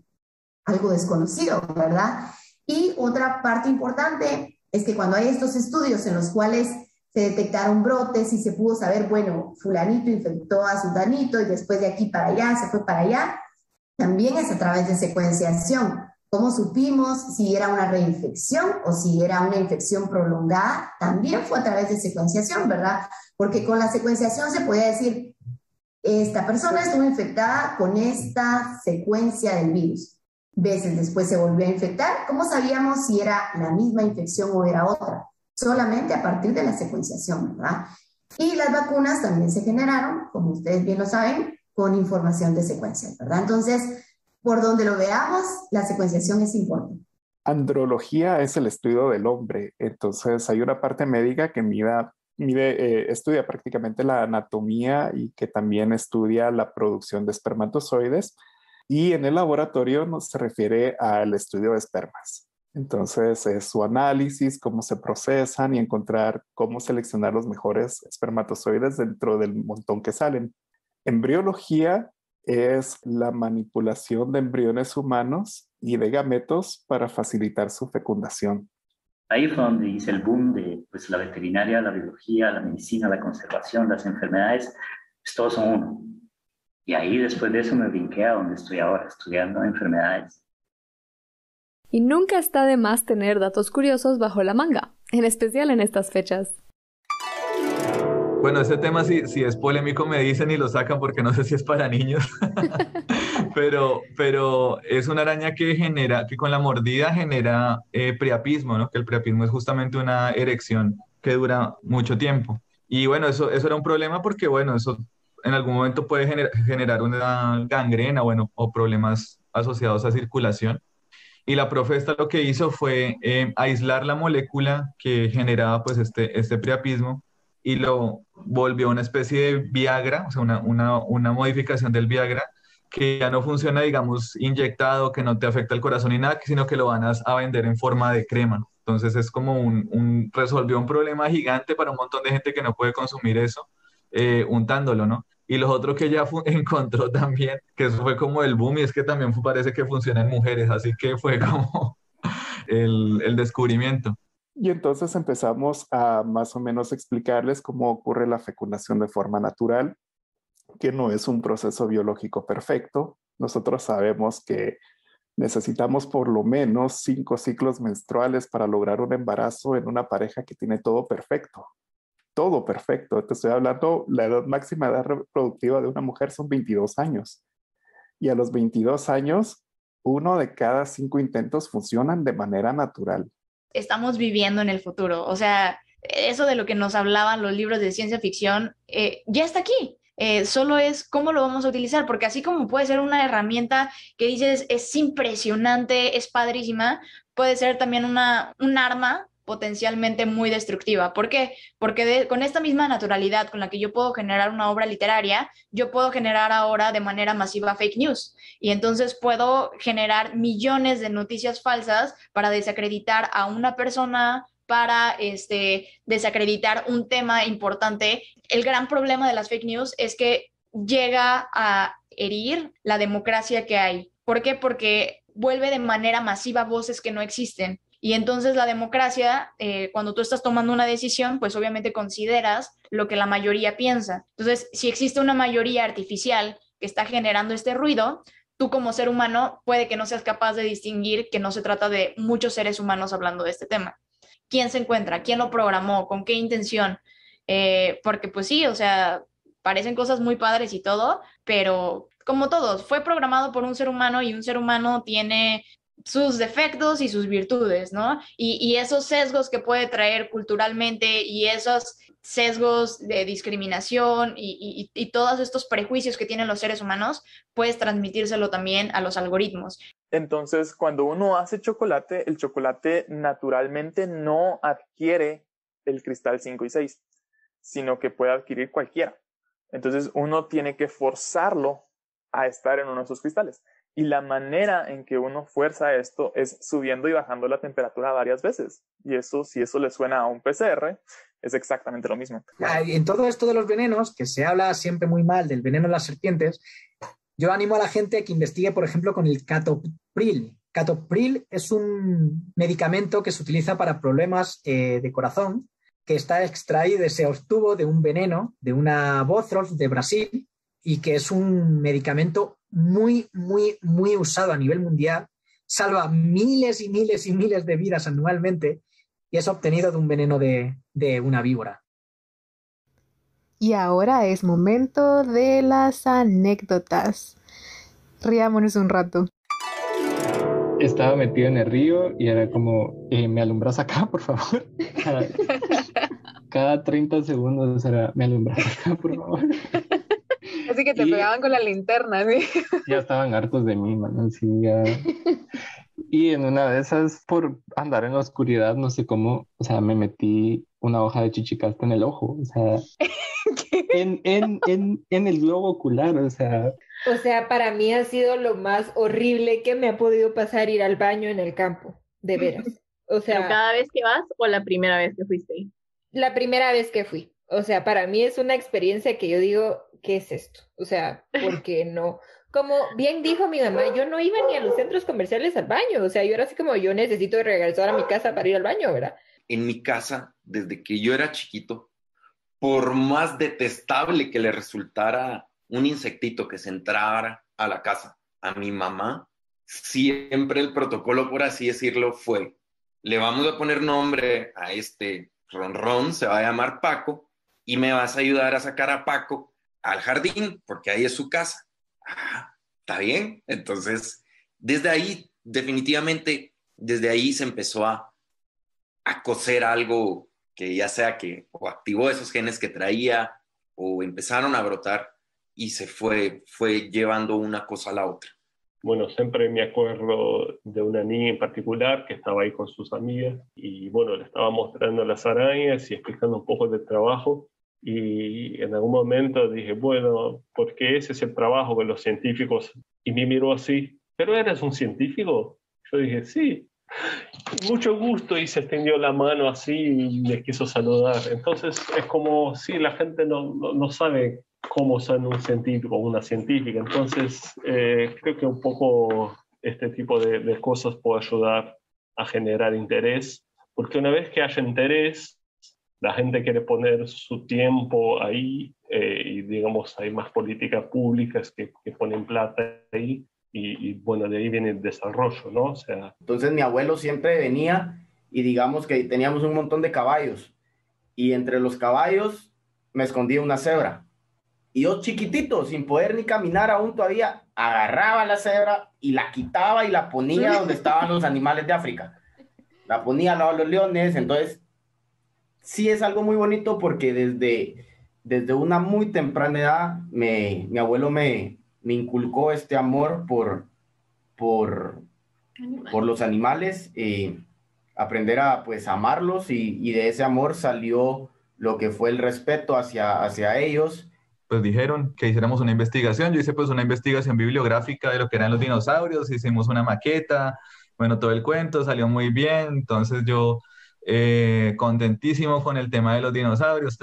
algo desconocido, ¿verdad? Y otra parte importante es que cuando hay estos estudios en los cuales se detectaron brotes y se pudo saber, bueno, fulanito infectó a sutanito y después de aquí para allá, se fue para allá, también es a través de secuenciación. ¿Cómo supimos si era una reinfección o si era una infección prolongada? También fue a través de secuenciación, ¿verdad? Porque con la secuenciación se podía decir, esta persona estuvo infectada con esta secuencia del virus. Veces después se volvió a infectar. ¿Cómo sabíamos si era la misma infección o era otra? Solamente a partir de la secuenciación, ¿verdad? Y las vacunas también se generaron, como ustedes bien lo saben, con información de secuencias, ¿verdad? Entonces, por donde lo veamos, la secuenciación es importante. Andrología es el estudio del hombre. Entonces, hay una parte médica que estudia prácticamente la anatomía y que también estudia la producción de espermatozoides. Y en el laboratorio se refiere al estudio de espermas. Entonces, es su análisis, cómo se procesan y encontrar cómo seleccionar los mejores espermatozoides dentro del montón que salen. Embriología es la manipulación de embriones humanos y de gametos para facilitar su fecundación. Ahí fue donde hice el boom de pues, la veterinaria, la biología, la medicina, la conservación, las enfermedades, pues, todos son uno. Y ahí después de eso me brinqué a donde estoy ahora, estudiando enfermedades. Y nunca está de más tener datos curiosos bajo la manga, en especial en estas fechas. Bueno, ese tema si es polémico me dicen y lo sacan porque no sé si es para niños. pero es una araña que con la mordida genera priapismo, ¿no? Que el priapismo es justamente una erección que dura mucho tiempo. Y bueno, eso era un problema porque, bueno, eso en algún momento puede generar una gangrena, bueno, o problemas asociados a circulación. Y la profe esta lo que hizo fue aislar la molécula que generaba pues este priapismo y lo volvió una especie de Viagra, o sea, una modificación del Viagra que ya no funciona, digamos, inyectado, que no te afecta el corazón ni nada, sino que lo van a vender en forma de crema, ¿no? Entonces es como resolvió un problema gigante para un montón de gente que no puede consumir eso, untándolo, ¿no? Y lo otro que ella encontró también, que eso fue como el boom, y es que también parece que funciona en mujeres, así que fue como el descubrimiento. Y entonces empezamos a más o menos explicarles cómo ocurre la fecundación de forma natural, que no es un proceso biológico perfecto. Nosotros sabemos que necesitamos por lo menos 5 ciclos menstruales para lograr un embarazo en una pareja que tiene todo perfecto. todo perfecto. Te estoy hablando, la edad máxima de edad reproductiva de una mujer son 22 años. Y a los 22 años, 1 de cada 5 intentos funcionan de manera natural. Estamos viviendo en el futuro. O sea, eso de lo que nos hablaban los libros de ciencia ficción, ya está aquí. Solo es cómo lo vamos a utilizar, porque así como puede ser una herramienta que dices es impresionante, es padrísima, puede ser también un arma potencialmente muy destructiva. ¿Por qué? Porque con esta misma naturalidad con la que yo puedo generar una obra literaria, yo puedo generar ahora de manera masiva fake news. Y entonces puedo generar millones de noticias falsas para desacreditar a una persona, para desacreditar un tema importante. El gran problema de las fake news es que llega a herir la democracia que hay. ¿Por qué? Porque vuelve de manera masiva voces que no existen. Y entonces la democracia, cuando tú estás tomando una decisión, pues obviamente consideras lo que la mayoría piensa. Entonces, si existe una mayoría artificial que está generando este ruido, tú como ser humano puede que no seas capaz de distinguir que no se trata de muchos seres humanos hablando de este tema. ¿Quién se encuentra? ¿Quién lo programó? ¿Con qué intención? Porque pues sí, o sea, parecen cosas muy padres y todo, pero como todos, fue programado por un ser humano y un ser humano tiene sus defectos y sus virtudes, ¿no? Y esos sesgos que puede traer culturalmente y esos sesgos de discriminación y todos estos prejuicios que tienen los seres humanos, puedes transmitírselo también a los algoritmos. Entonces, cuando uno hace chocolate, el chocolate naturalmente no adquiere el cristal 5 y 6, sino que puede adquirir cualquiera. Entonces, uno tiene que forzarlo a estar en uno de esos cristales. Y la manera en que uno fuerza esto es subiendo y bajando la temperatura varias veces. Y eso, si eso le suena a un PCR, es exactamente lo mismo. En todo esto de los venenos, que se habla siempre muy mal del veneno de las serpientes, yo animo a la gente a que investigue, por ejemplo, con el Captopril. Captopril es un medicamento que se utiliza para problemas de corazón, que está extraído, se obtuvo de un veneno, de una Botros de Brasil, y que es un medicamento muy, muy, muy usado a nivel mundial, salva miles y miles y miles de vidas anualmente y es obtenido de un veneno de una víbora. Y ahora es momento de las anécdotas. Riámonos un rato. Estaba metido en el río y era como, ¿me alumbras acá, por favor? Cada 30 segundos era, ¿me alumbras acá, por favor? Así que te pegaban con la linterna, ¿sí? Ya estaban hartos de mí, man, sí, ya. Y en una de esas, por andar en la oscuridad, no sé cómo, o sea, me metí una hoja de chichicasta en el ojo, o sea, en el globo ocular, o sea. O sea, para mí ha sido lo más horrible que me ha podido pasar ir al baño en el campo, de veras. O sea, ¿pero cada vez que vas o la primera vez que fuiste? La primera vez que fui. O sea, para mí es una experiencia que yo digo, ¿qué es esto? O sea, porque no, como bien dijo mi mamá, yo no iba ni a los centros comerciales al baño, o sea, yo era así como, yo necesito regresar a mi casa para ir al baño, ¿verdad? En mi casa, desde que yo era chiquito, por más detestable que le resultara un insectito que se entrara a la casa, a mi mamá, siempre el protocolo, por así decirlo, fue, le vamos a poner nombre a este ronrón, se va a llamar Paco, y me vas a ayudar a sacar a Paco al jardín, porque ahí es su casa. Ah, está bien. Entonces, desde ahí, definitivamente, desde ahí se empezó a cocer algo que ya sea que o activó esos genes que traía o empezaron a brotar y se fue llevando una cosa a la otra. Bueno, siempre me acuerdo de una niña en particular que estaba ahí con sus amigas y bueno, le estaba mostrando las arañas y explicando un poco del trabajo. Y en algún momento dije, bueno, porque ese es el trabajo de los científicos. Y me miró así, ¿pero eres un científico? Yo dije, sí. Mucho gusto, y se extendió la mano así y me quiso saludar. Entonces es como, sí, la gente no sabe cómo son un científico o una científica. Entonces creo que un poco este tipo de cosas puede ayudar a generar interés, porque una vez que haya interés, la gente quiere poner su tiempo ahí y digamos hay más políticas públicas que ponen plata ahí y bueno, de ahí viene el desarrollo, ¿no? O sea. Entonces mi abuelo siempre venía y digamos que teníamos un montón de caballos y entre los caballos me escondía una cebra. Y yo chiquitito, sin poder ni caminar aún todavía, agarraba la cebra y la quitaba y la ponía donde estaban los animales de África. La ponía al lado de los leones. Entonces, sí es algo muy bonito porque desde una muy temprana edad mi abuelo me inculcó este amor por los animales, aprender a pues amarlos y de ese amor salió lo que fue el respeto hacia ellos. Pues dijeron que hiciéramos una investigación. Yo hice pues una investigación bibliográfica de lo que eran los dinosaurios, hicimos una maqueta, bueno, todo el cuento salió muy bien. Entonces yo contentísimo con el tema de los dinosaurios,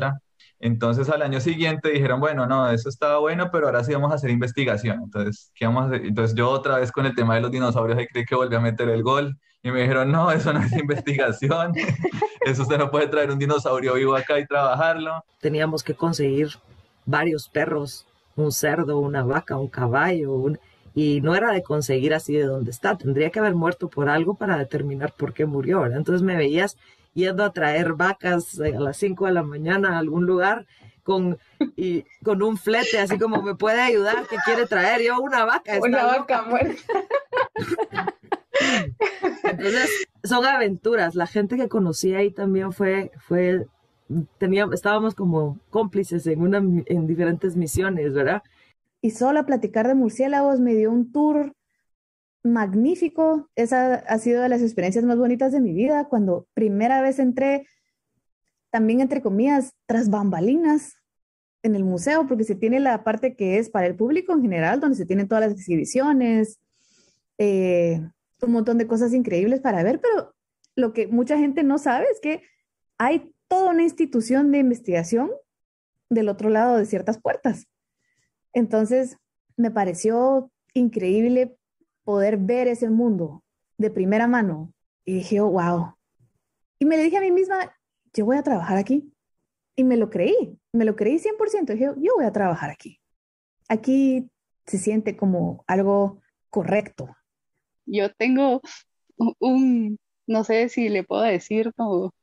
Entonces al año siguiente dijeron, bueno, no, eso estaba bueno, pero ahora sí vamos a hacer investigación. Entonces, ¿qué vamos a hacer? Entonces yo otra vez con el tema de los dinosaurios ahí creí que volví a meter el gol y me dijeron, no, eso no es investigación, eso usted no puede traer un dinosaurio vivo acá y trabajarlo. Teníamos que conseguir varios perros, un cerdo, una vaca, un caballo, y no era de conseguir así de donde está, tendría que haber muerto por algo para determinar por qué murió, ¿verdad? Entonces me veías yendo a traer vacas a las 5 de la mañana a algún lugar con un flete, así como me puede ayudar, ¿qué quiere traer? Yo una vaca. Una vaca muerta. Entonces son aventuras. La gente que conocí ahí también estábamos como cómplices en diferentes misiones, ¿verdad? Y solo a platicar de murciélagos me dio un tour magnífico. Esa ha sido de las experiencias más bonitas de mi vida, cuando primera vez entré, también entre comillas, tras bambalinas en el museo, porque se tiene la parte que es para el público en general, donde se tienen todas las exhibiciones, un montón de cosas increíbles para ver, pero lo que mucha gente no sabe es que hay toda una institución de investigación del otro lado de ciertas puertas. Entonces, me pareció increíble poder ver ese mundo de primera mano. Y dije, oh, wow. Y me le dije a mí misma, yo voy a trabajar aquí. Y me lo creí 100%. Dije, yo voy a trabajar aquí. Aquí se siente como algo correcto. Yo tengo no sé si le puedo decir como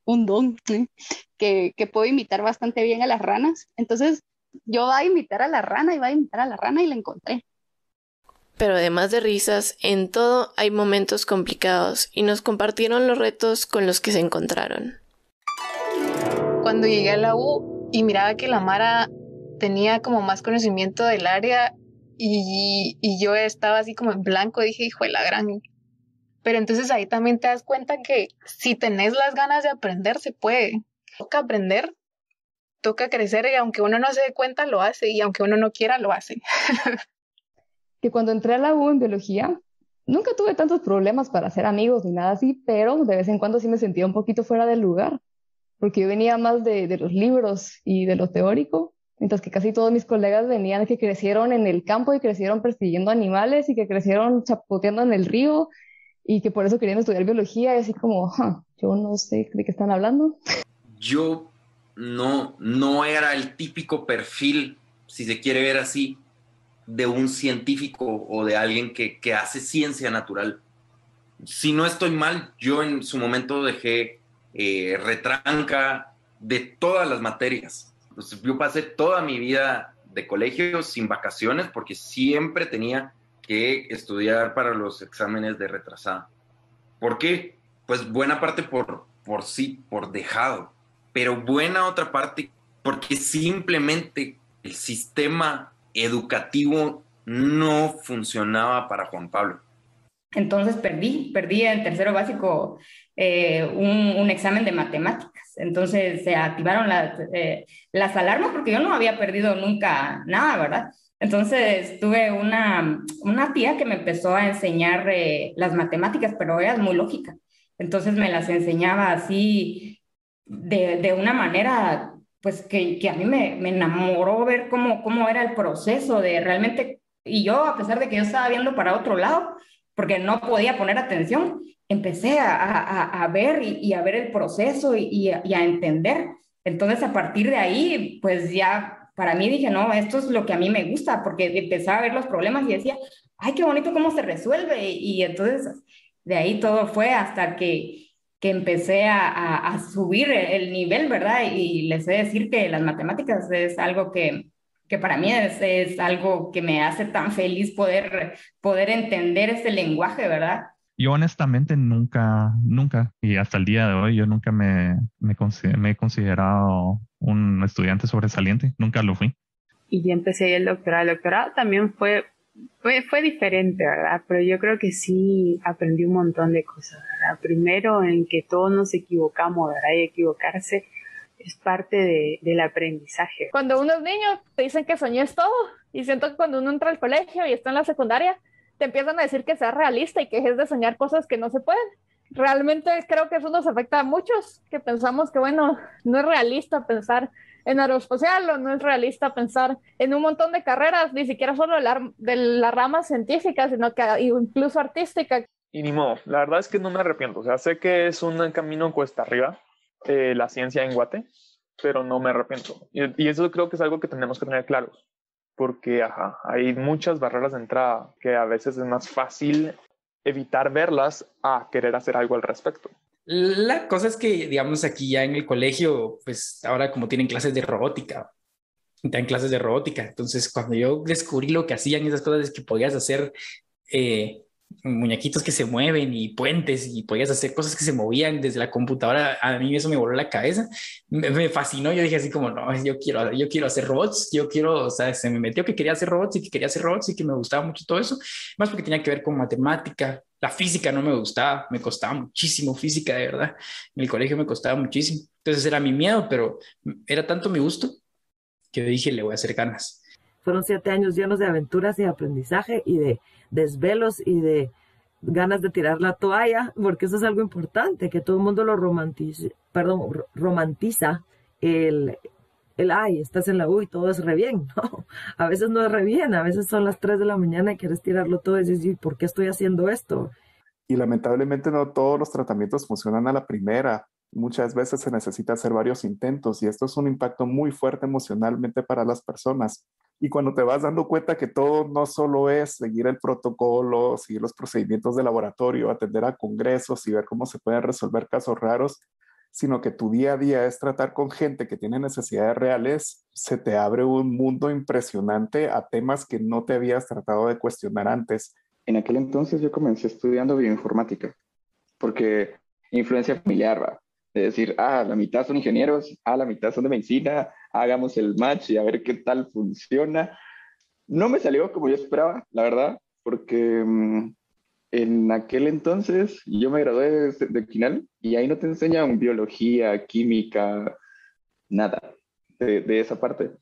un don, ¿sí? que puedo imitar bastante bien a las ranas. Entonces yo iba a imitar a la rana y la encontré. Pero además de risas, en todo hay momentos complicados y nos compartieron los retos con los que se encontraron. Cuando llegué a la U y miraba que la Mara tenía como más conocimiento del área y yo estaba así como en blanco, dije, hijo de la gran. Pero entonces ahí también te das cuenta que si tenés las ganas de aprender, se puede. Toca aprender, toca crecer y aunque uno no se dé cuenta, lo hace y aunque uno no quiera, lo hace. Que cuando entré a la U en biología, nunca tuve tantos problemas para hacer amigos ni nada así, pero de vez en cuando sí me sentía un poquito fuera del lugar, porque yo venía más de los libros y de lo teórico, mientras que casi todos mis colegas venían que crecieron en el campo y crecieron persiguiendo animales y que crecieron chapoteando en el río y que por eso querían estudiar biología y así como, yo no sé de qué están hablando. Yo no era el típico perfil, si se quiere ver así, de un científico o de alguien que hace ciencia natural. Si no estoy mal, yo en su momento dejé retranca de todas las materias. Entonces, yo pasé toda mi vida de colegio sin vacaciones porque siempre tenía que estudiar para los exámenes de retrasada. ¿Por qué? Pues buena parte por dejado, pero buena otra parte porque simplemente el sistema educativo no funcionaba para Juan Pablo. Entonces perdí en tercero básico un examen de matemáticas. Entonces se activaron las alarmas porque yo no había perdido nunca nada, ¿verdad? Entonces tuve una tía que me empezó a enseñar las matemáticas, pero ella es muy lógica. Entonces me las enseñaba así de una manera pues que a mí me enamoró ver cómo era el proceso de realmente, y yo a pesar de que yo estaba viendo para otro lado, porque no podía poner atención, empecé a ver y a ver el proceso y a entender. Entonces a partir de ahí, pues ya para mí dije, no, esto es lo que a mí me gusta, porque empezaba a ver los problemas y decía, ay, qué bonito cómo se resuelve, y entonces de ahí todo fue hasta que que empecé a subir el nivel, ¿verdad? Y les he de decir que las matemáticas es algo que para mí es algo que me hace tan feliz poder entender ese lenguaje, ¿verdad? Yo honestamente nunca, y hasta el día de hoy, yo nunca me he considerado un estudiante sobresaliente, nunca lo fui. Y ya empecé el doctorado. El doctorado también fue diferente, ¿verdad? Pero yo creo que sí aprendí un montón de cosas, ¿verdad? Primero, en que todos nos equivocamos, ¿verdad? Y equivocarse es parte del aprendizaje. Cuando uno es niño, te dicen que soñés todo. Y siento que cuando uno entra al colegio y está en la secundaria, te empiezan a decir que seas realista y que dejes de soñar cosas que no se pueden. Realmente creo que eso nos afecta a muchos, que pensamos que, bueno, no es realista pensar en aeroespacial o no es realista pensar en un montón de carreras, ni siquiera solo de la rama científica, sino que incluso artística. Y ni modo, la verdad es que no me arrepiento. O sea, sé que es un camino cuesta arriba, la ciencia en Guate, pero no me arrepiento. Y eso creo que es algo que tenemos que tener claro. Porque hay muchas barreras de entrada que a veces es más fácil evitar verlas a querer hacer algo al respecto. La cosa es que, digamos, aquí ya en el colegio, pues ahora como tienen clases de robótica, dan clases de robótica. Entonces, cuando yo descubrí lo que hacían esas cosas es que podías hacer muñequitos que se mueven y puentes y podías hacer cosas que se movían desde la computadora. A mí eso me voló la cabeza, me fascinó. Yo dije así como, no, yo quiero hacer robots, o sea, se me metió que quería hacer robots y que me gustaba mucho todo eso, más porque tenía que ver con matemática. La física no me gustaba, me costaba muchísimo física, de verdad. En el colegio me costaba muchísimo. Entonces era mi miedo, pero era tanto mi gusto que dije, le voy a hacer ganas. Fueron 7 años llenos de aventuras y aprendizaje y de desvelos y de ganas de tirar la toalla, porque eso es algo importante, que todo el mundo lo romantiza ay, estás en la U y todo es re bien. No, a veces no es re bien, a veces son las 3 de la mañana y quieres tirarlo todo y decir, ¿por qué estoy haciendo esto? Y lamentablemente no todos los tratamientos funcionan a la primera. Muchas veces se necesita hacer varios intentos y esto es un impacto muy fuerte emocionalmente para las personas. Y cuando te vas dando cuenta que todo no solo es seguir el protocolo, seguir los procedimientos de laboratorio, atender a congresos y ver cómo se pueden resolver casos raros, sino que tu día a día es tratar con gente que tiene necesidades reales, se te abre un mundo impresionante a temas que no te habías tratado de cuestionar antes. En aquel entonces yo comencé estudiando bioinformática, porque influencia familiar, ¿va? De decir, la mitad son ingenieros, la mitad son de medicina, hagamos el match y a ver qué tal funciona. No me salió como yo esperaba, la verdad, porque en aquel entonces yo me gradué de Quinal y ahí no te enseñan biología, química, nada de esa parte.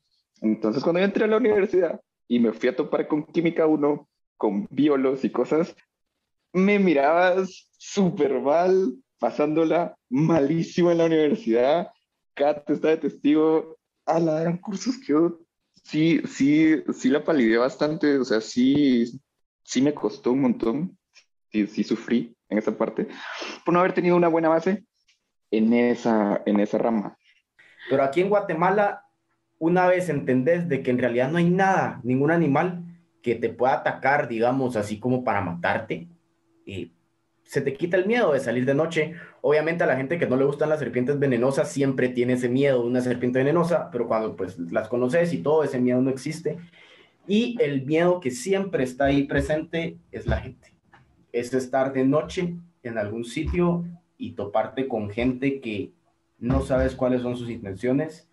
Entonces cuando yo entré a la universidad y me fui a topar con Química 1, con biolos y cosas, me mirabas súper mal, pasándola malísimo en la universidad. Kat está de testigo. Eran cursos que yo sí la palideé bastante, o sea, sí me costó un montón, sí sufrí en esa parte, por no haber tenido una buena base en esa rama. Pero aquí en Guatemala, una vez entendés de que en realidad no hay nada, ningún animal que te pueda atacar, digamos, así como para matarte, se te quita el miedo de salir de noche. Obviamente a la gente que no le gustan las serpientes venenosas siempre tiene ese miedo de una serpiente venenosa, pero cuando pues las conoces y todo, ese miedo no existe. Y el miedo que siempre está ahí presente es la gente. Es estar de noche en algún sitio y toparte con gente que no sabes cuáles son sus intenciones.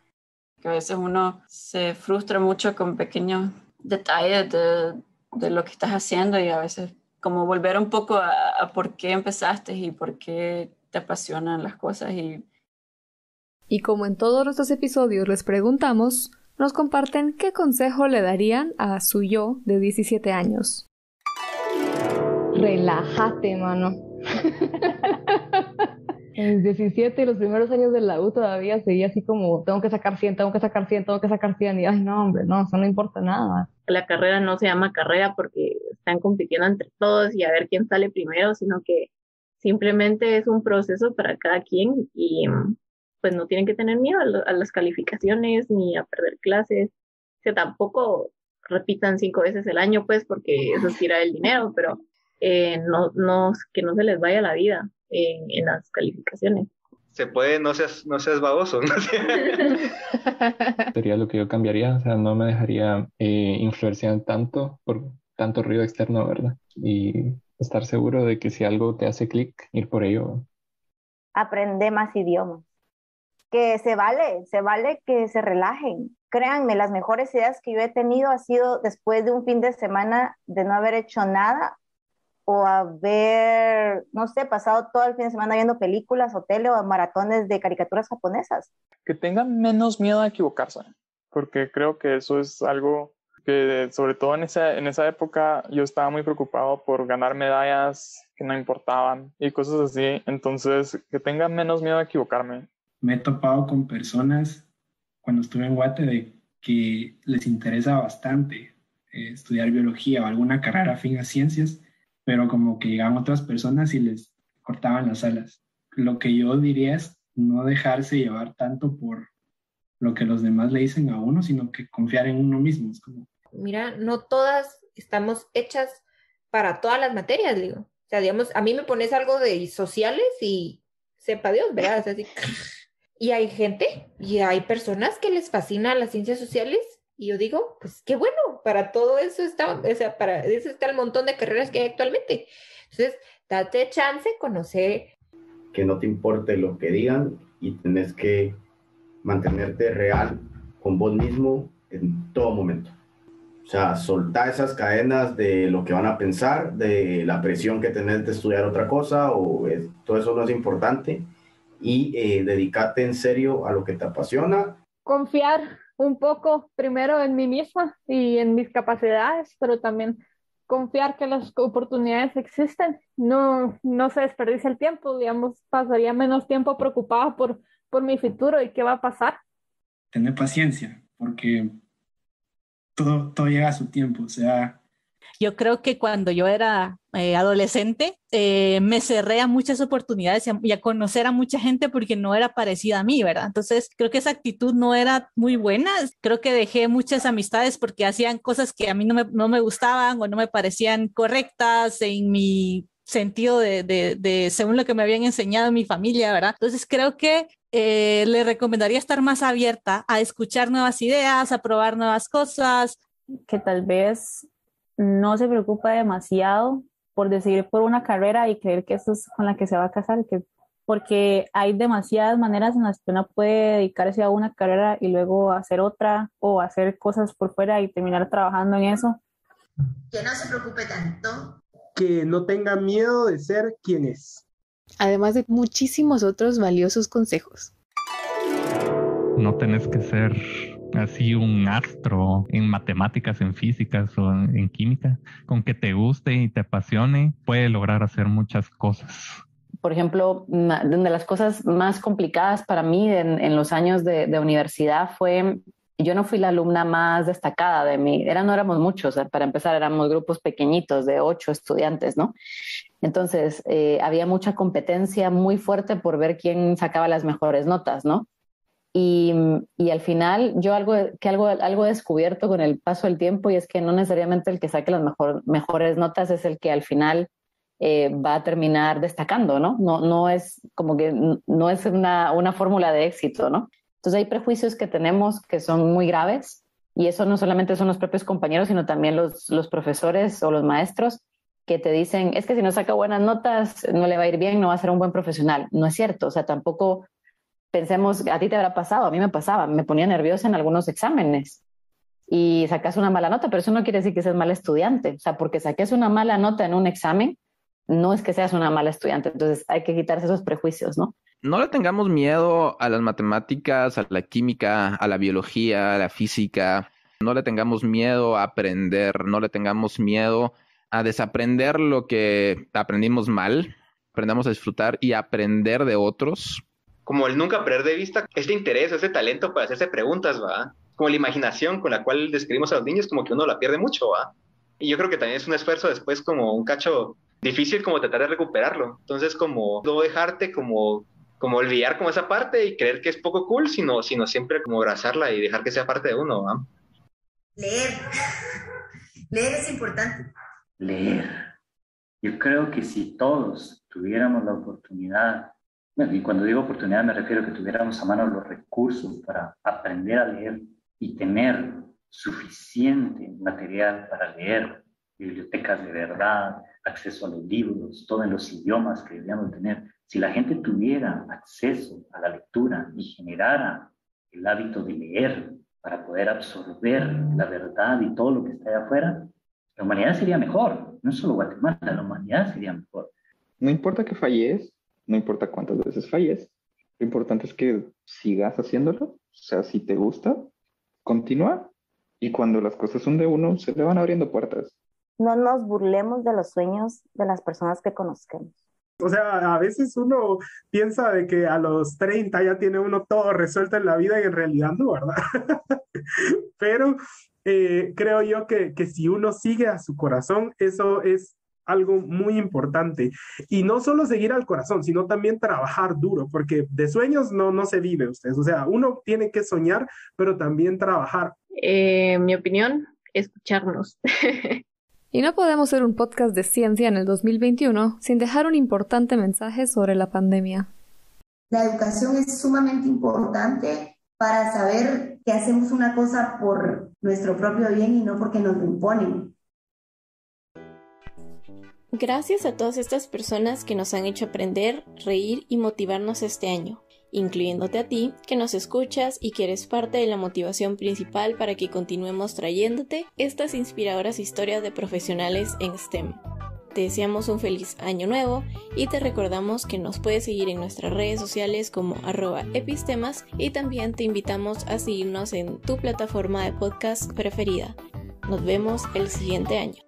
Que a veces uno se frustra mucho con pequeños detalles de lo que estás haciendo y a veces como volver un poco a por qué empezaste y por qué te apasionan las cosas. Y como en todos nuestros episodios les preguntamos, nos comparten qué consejo le darían a su yo de 17 años. Relájate, mano. En 17 y los primeros años de la U todavía seguía así como, tengo que sacar 100, tengo que sacar 100, tengo que sacar 100. Y ay, no, hombre, no, eso no importa nada. La carrera no se llama carrera porque están compitiendo entre todos y a ver quién sale primero, sino que simplemente es un proceso para cada quien y pues no tienen que tener miedo a las calificaciones ni a perder clases. Que tampoco repitan 5 veces el año, pues, porque eso es tirar el dinero, pero que no se les vaya la vida. en las calificaciones. Se puede, no seas baboso, ¿no? Sería lo que yo cambiaría, o sea, no me dejaría influenciar tanto por tanto ruido externo, ¿verdad? Y estar seguro de que si algo te hace clic, ir por ello. Aprende más idiomas. Que se vale que se relajen. Créanme, las mejores ideas que yo he tenido ha sido después de un fin de semana de no haber hecho nada o haber, no sé, pasado todo el fin de semana viendo películas o tele o maratones de caricaturas japonesas. Que tengan menos miedo a equivocarse, porque creo que eso es algo que sobre todo en esa época yo estaba muy preocupado por ganar medallas que no importaban y cosas así, entonces que tengan menos miedo a equivocarme. Me he topado con personas cuando estuve en Guate de que les interesa bastante estudiar biología o alguna carrera afín a ciencias, pero como que llegaban otras personas y les cortaban las alas. Lo que yo diría es no dejarse llevar tanto por lo que los demás le dicen a uno, sino que confiar en uno mismo. Es como... Mira, no todas estamos hechas para todas las materias, digo. O sea, digamos, a mí me pones algo de sociales y sepa Dios, ¿verdad? O sea, así... Y hay gente, y hay personas que les fascinan las ciencias sociales, y yo digo, pues qué bueno, para todo eso está, o sea, para eso está el montón de carreras que hay actualmente. Entonces, date chance, conocer. Que no te importe lo que digan y tenés que mantenerte real con vos mismo en todo momento. O sea, soltar esas cadenas de lo que van a pensar, de la presión que tenés de estudiar otra cosa, todo eso no es importante. Y dedicarte en serio a lo que te apasiona. Confiar un poco primero en mí misma y en mis capacidades, pero también confiar que las oportunidades existen. No se desperdicia el tiempo, digamos, pasaría menos tiempo preocupada por mi futuro y qué va a pasar. Tener paciencia, porque todo llega a su tiempo, o sea... Yo creo que cuando yo era adolescente me cerré a muchas oportunidades y a conocer a mucha gente porque no era parecida a mí, ¿verdad? Entonces creo que esa actitud no era muy buena. Creo que dejé muchas amistades porque hacían cosas que a mí no me gustaban o no me parecían correctas en mi sentido de según lo que me habían enseñado en mi familia, ¿verdad? Entonces creo que le recomendaría estar más abierta a escuchar nuevas ideas, a probar nuevas cosas. Que tal vez no se preocupa demasiado por decidir por una carrera y creer que eso es con la que se va a casar, porque hay demasiadas maneras en las que uno puede dedicarse a una carrera y luego hacer otra o hacer cosas por fuera y terminar trabajando en eso. Que no se preocupe tanto. Que no tenga miedo de ser quien es. Además de muchísimos otros valiosos consejos. No tenés que ser así un astro en matemáticas, en físicas o en química. Con que te guste y te apasione, puede lograr hacer muchas cosas. Por ejemplo, una de las cosas más complicadas para mí en los años de universidad fue, yo no fui la alumna más destacada de mí, no éramos muchos, para empezar éramos grupos pequeñitos de 8 estudiantes, ¿no? Entonces había mucha competencia muy fuerte por ver quién sacaba las mejores notas, ¿no? Y al final yo algo he descubierto con el paso del tiempo, y es que no necesariamente el que saque las mejores notas es el que al final va a terminar destacando, ¿no? No es como que no es una fórmula de éxito, ¿no? Entonces hay prejuicios que tenemos que son muy graves, y eso no solamente son los propios compañeros, sino también los profesores o los maestros que te dicen, es que si no saca buenas notas no le va a ir bien, no va a ser un buen profesional. No es cierto, o sea, tampoco pensemos, a ti te habrá pasado, a mí me pasaba, me ponía nerviosa en algunos exámenes y sacas una mala nota, pero eso no quiere decir que seas mal estudiante. O sea, porque saques una mala nota en un examen, no es que seas una mala estudiante. Entonces hay que quitarse esos prejuicios, ¿no? No le tengamos miedo a las matemáticas, a la química, a la biología, a la física. No le tengamos miedo a aprender, no le tengamos miedo a desaprender lo que aprendimos mal. Aprendamos a disfrutar y aprender de otros. Como el nunca perder de vista este interés, ese talento para hacerse preguntas, ¿va? Como la imaginación con la cual describimos a los niños, como que uno la pierde mucho, ¿va? Y yo creo que también es un esfuerzo después como un cacho difícil como tratar de recuperarlo. Entonces como no dejarte como olvidar como esa parte y creer que es poco cool, sino siempre como abrazarla y dejar que sea parte de uno, ¿va? Leer. Leer es importante. Leer. Yo creo que si todos tuviéramos la oportunidad, bueno, y cuando digo oportunidad me refiero a que tuviéramos a mano los recursos para aprender a leer y tener suficiente material para leer, bibliotecas de verdad, acceso a los libros, todo en los idiomas que deberíamos tener. Si la gente tuviera acceso a la lectura y generara el hábito de leer para poder absorber la verdad y todo lo que está allá afuera, la humanidad sería mejor. No solo Guatemala, la humanidad sería mejor. No importa que falles, no importa cuántas veces falles, lo importante es que sigas haciéndolo. O sea, si te gusta, continúa. Y cuando las cosas son de uno, se le van abriendo puertas. No nos burlemos de los sueños de las personas que conozcamos. O sea, a veces uno piensa de que a los 30 ya tiene uno todo resuelto en la vida y en realidad no, ¿verdad? Pero creo yo que si uno sigue a su corazón, eso es algo muy importante. Y no solo seguir al corazón, sino también trabajar duro, porque de sueños no se vive, ustedes. O sea, uno tiene que soñar, pero también trabajar. Mi opinión, escucharnos. Y no podemos hacer un podcast de ciencia en el 2021 sin dejar un importante mensaje sobre la pandemia. La educación es sumamente importante para saber que hacemos una cosa por nuestro propio bien y no porque nos lo imponen. Gracias a todas estas personas que nos han hecho aprender, reír y motivarnos este año, incluyéndote a ti, que nos escuchas y que eres parte de la motivación principal para que continuemos trayéndote estas inspiradoras historias de profesionales en STEM. Te deseamos un feliz año nuevo y te recordamos que nos puedes seguir en nuestras redes sociales como @epistemas y también te invitamos a seguirnos en tu plataforma de podcast preferida. Nos vemos el siguiente año.